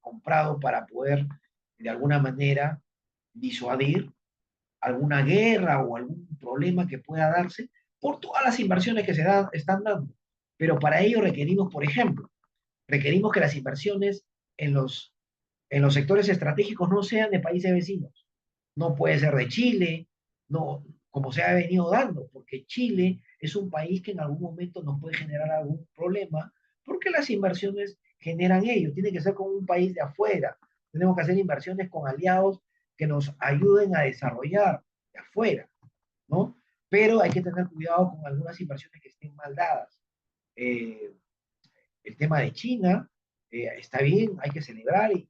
[SPEAKER 1] comprado para poder de alguna manera disuadir alguna guerra o algún problema que pueda darse por todas las inversiones que están dando. Pero para ello requerimos, por ejemplo, requerimos que las inversiones en los sectores estratégicos no sean de países vecinos. No puede ser de Chile, no, como se ha venido dando, porque Chile es un país que en algún momento nos puede generar algún problema, porque las inversiones generan ello. Tiene que ser como un país de afuera. Tenemos que hacer inversiones con aliados que nos ayuden a desarrollar de afuera, ¿no? Pero hay que tener cuidado con algunas inversiones que estén mal dadas. Eh, el tema de China está bien, hay que celebrar y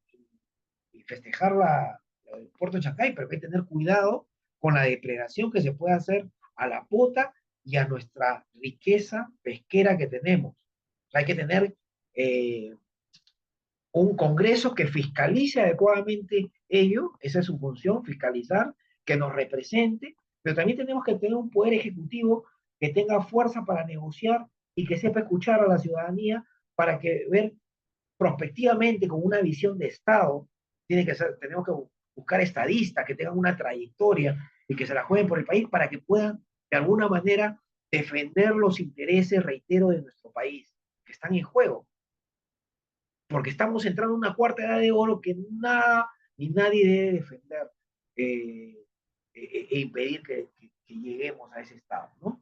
[SPEAKER 1] festejar el puerto de Chancay, pero hay que tener cuidado con la depredación que se puede hacer a la pota y a nuestra riqueza pesquera que tenemos. O sea, hay que tener eh, un Congreso que fiscalice adecuadamente ello, esa es su función, fiscalizar, que nos represente, pero también tenemos que tener un poder ejecutivo que tenga fuerza para negociar y que sepa escuchar a la ciudadanía para que ver prospectivamente con una visión de Estado, tenemos que buscar estadistas que tengan una trayectoria y que se la jueguen por el país para que puedan de alguna manera defender los intereses, reitero, de nuestro país, que están en juego, porque estamos entrando en una cuarta edad de oro que nada ni nadie debe defender impedir que lleguemos a ese estado, ¿no?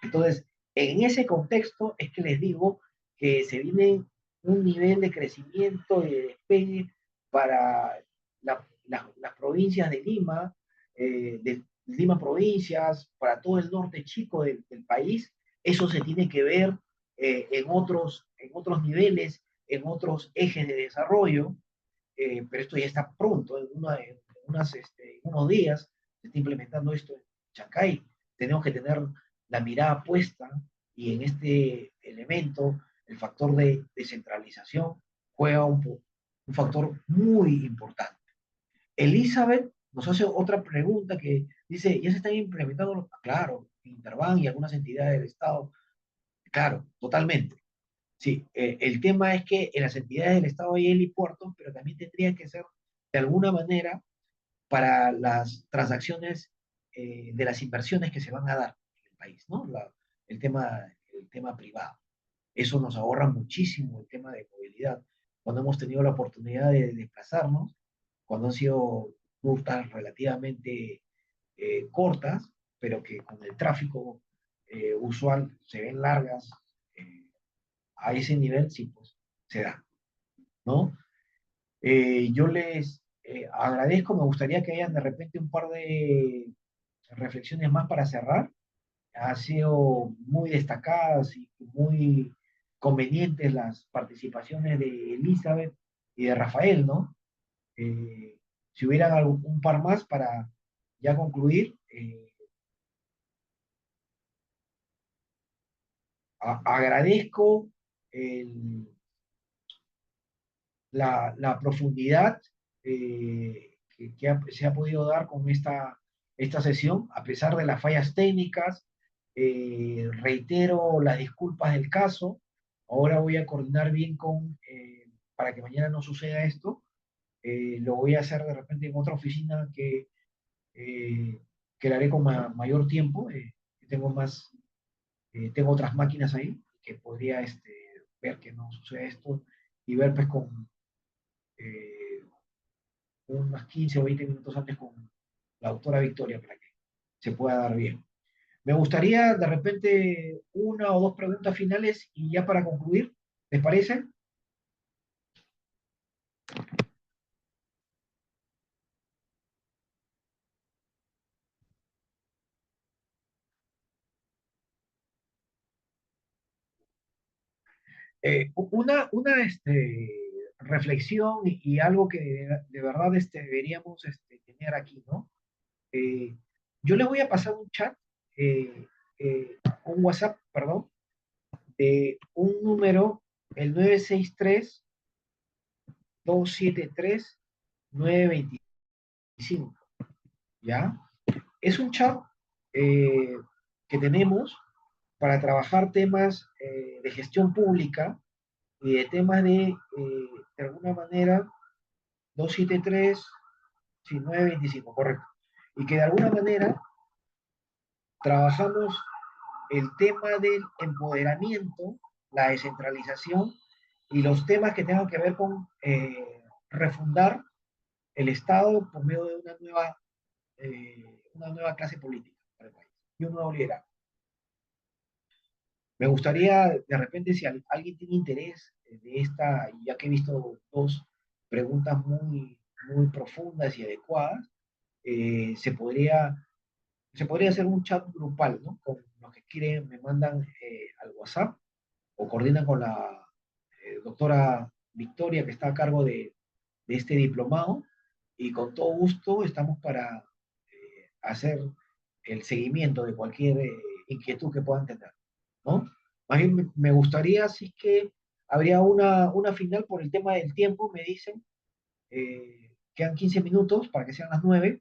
[SPEAKER 1] Entonces, en ese contexto es que les digo que se viene un nivel de crecimiento y de despegue para las provincias de Lima, de Lima provincias, para todo el norte chico del país. Eso se tiene que ver en otros niveles, en otros ejes de desarrollo, pero esto ya está pronto, en unos días se está implementando esto en Chancay. Tenemos que tener la mirada puesta y en este elemento el factor de descentralización juega un factor muy importante. Elizabeth nos hace otra pregunta que dice, ¿ya se están implementando? Claro, Interbank y algunas entidades del Estado. Claro, totalmente. Sí, el tema es que en las entidades del Estado hay helipuertos, pero también tendría que ser de alguna manera para las transacciones de las inversiones que se van a dar en el país, ¿no? El tema privado. Eso nos ahorra muchísimo el tema de movilidad. Cuando hemos tenido la oportunidad de desplazarnos, cuando han sido rutas relativamente cortas, pero que con el tráfico usual se ven largas, a ese nivel sí, pues se da, ¿no? Yo les agradezco, me gustaría que hayan de repente un par de reflexiones más para cerrar. Han sido muy destacadas y muy convenientes las participaciones de Elizabeth y de Rafael, ¿no? Si hubieran un par más para ya concluir, agradezco el, la profundidad se ha podido dar con esta sesión, a pesar de las fallas técnicas. Reitero las disculpas del caso. Ahora voy a coordinar bien para que mañana no suceda esto. Lo voy a hacer de repente en otra oficina eh, que la haré con mayor tiempo. Tengo otras máquinas ahí que podría ver que no suceda esto y ver pues con eh, unas 15 o 20 minutos antes con la doctora Victoria para que se pueda dar bien. Me gustaría de repente una o dos preguntas finales y ya para concluir, ¿les parece? Una reflexión y algo que de verdad deberíamos tener aquí, ¿no? Eh, yo les voy a pasar un chat eh, un WhatsApp, perdón, de un número, el 963-273-925, ¿ya? Es un chat eh, que tenemos para trabajar temas de gestión pública y de temas de alguna manera, 273, sí, 925, correcto. Y que de alguna manera trabajamos el tema del empoderamiento, la descentralización y los temas que tengan que ver con refundar el Estado por medio de una nueva clase política para el país y un nuevo liderazgo. Me gustaría, de repente, si alguien tiene interés de esta, ya que he visto dos preguntas muy profundas y adecuadas, eh, se podría, se podría hacer un chat grupal, ¿no? Con los que quieren, me mandan al WhatsApp o coordinan con la doctora Victoria, que está a cargo de este diplomado, y con todo gusto estamos para hacer el seguimiento de cualquier inquietud que puedan tener, ¿no? Más bien me gustaría, si es que habría una final por el tema del tiempo, me dicen, quedan 15 minutos para que sean las 9.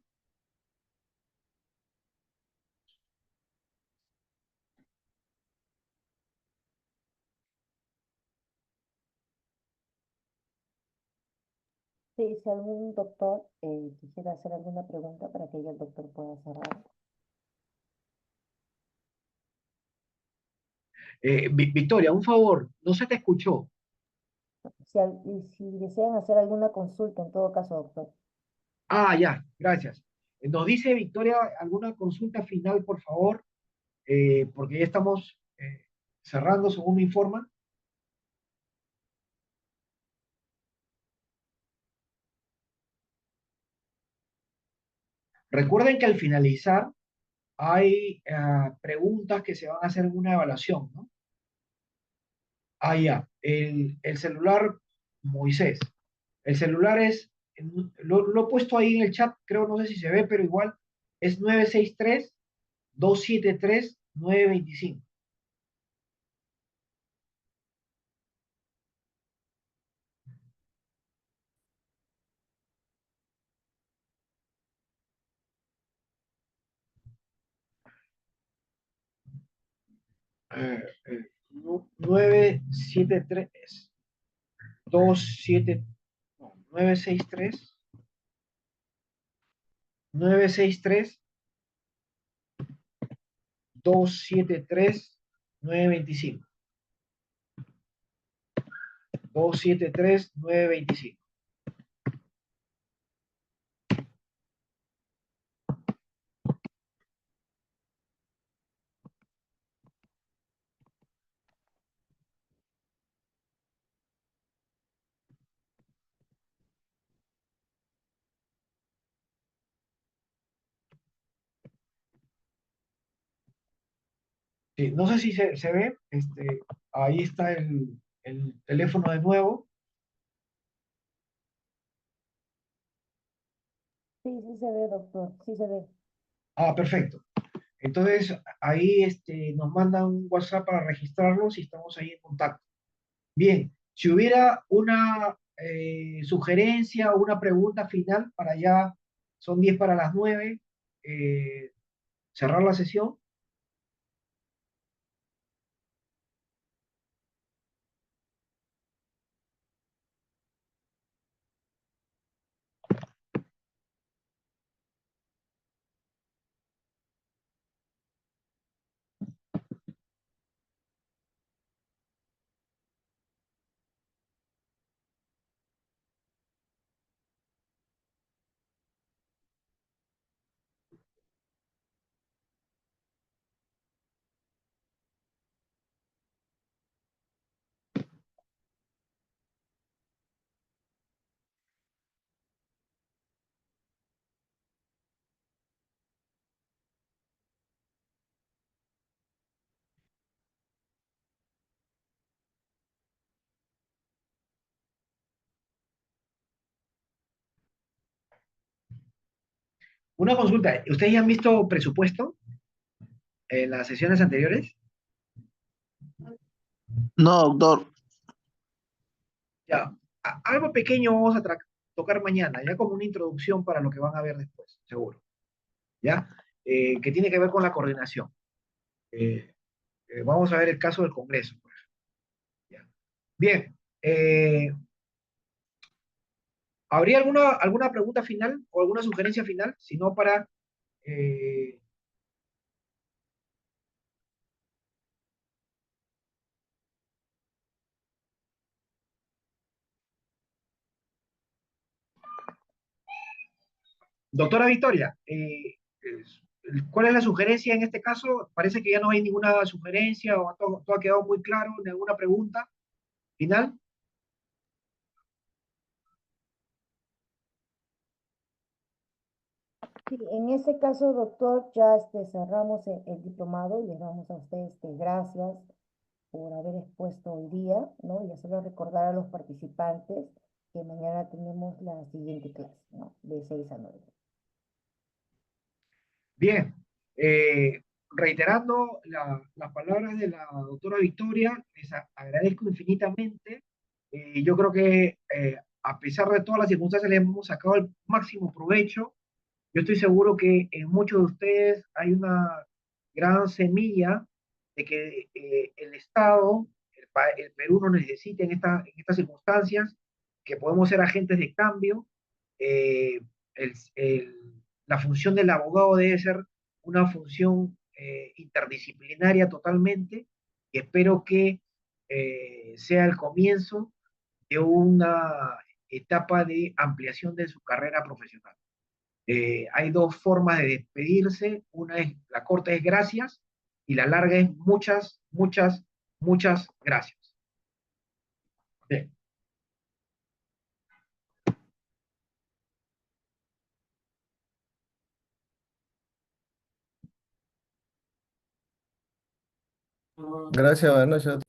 [SPEAKER 2] Sí, si algún doctor quisiera hacer alguna pregunta para que ya el doctor pueda cerrar.
[SPEAKER 1] Victoria, un favor, no se te escuchó.
[SPEAKER 2] Y si desean hacer alguna consulta, en todo caso, doctor.
[SPEAKER 1] Ah, ya, gracias. Nos dice Victoria alguna consulta final, por favor, porque ya estamos cerrando, según me informan. Recuerden que al finalizar hay preguntas que se van a hacer en una evaluación, ¿no? Ah, ya, el celular, Moisés. El celular es, lo he puesto ahí en el chat, creo, no sé si se ve, pero igual es 963-273-925. Eh, 973 27, no, 963 273 925 273-925. Sí, no sé si se ve, ahí está el teléfono de nuevo.
[SPEAKER 2] Sí, sí se ve, doctor, sí se ve.
[SPEAKER 1] Ah, perfecto. Entonces, ahí nos mandan un WhatsApp para registrarlos y estamos ahí en contacto. Bien, si hubiera una sugerencia o una pregunta final para ya, son 10 para las 9, eh, cerrar la sesión. Una consulta, ¿ustedes ya han visto presupuesto? en las sesiones anteriores?
[SPEAKER 3] No, doctor.
[SPEAKER 1] Ya, algo pequeño vamos a tocar mañana, ya como una introducción para lo que van a ver después, seguro. ¿Ya? Que tiene que ver con la coordinación. Eh, vamos a ver el caso del Congreso, por ejemplo. ¿Ya? Bien, ¿habría alguna pregunta final o alguna sugerencia final? Si no, para... eh, doctora Victoria, ¿cuál es la sugerencia en este caso? Parece que ya no hay ninguna sugerencia o todo ha quedado muy claro. ¿Alguna pregunta final?
[SPEAKER 2] Sí, en ese caso, doctor, ya cerramos el diplomado y les damos a ustedes gracias por haber expuesto hoy día, ¿no? Y hacerlo recordar a los participantes que mañana tenemos la siguiente clase, ¿no? De 6 a 9.
[SPEAKER 1] Bien, reiterando las palabras de la doctora Victoria, les agradezco infinitamente. Yo creo que a pesar de todas las circunstancias le hemos sacado el máximo provecho. Yo estoy seguro que en muchos de ustedes hay una gran semilla de que el Estado, el Perú nos necesita en estas circunstancias, que podemos ser agentes de cambio. eh, el- la función del abogado debe ser una función interdisciplinaria totalmente, y espero que sea el comienzo de una etapa de ampliación de su carrera profesional. Hay dos formas de despedirse. Una es, la corta es gracias y la larga es muchas, muchas, muchas gracias. Bien.
[SPEAKER 4] Gracias, buenas noches, doctor.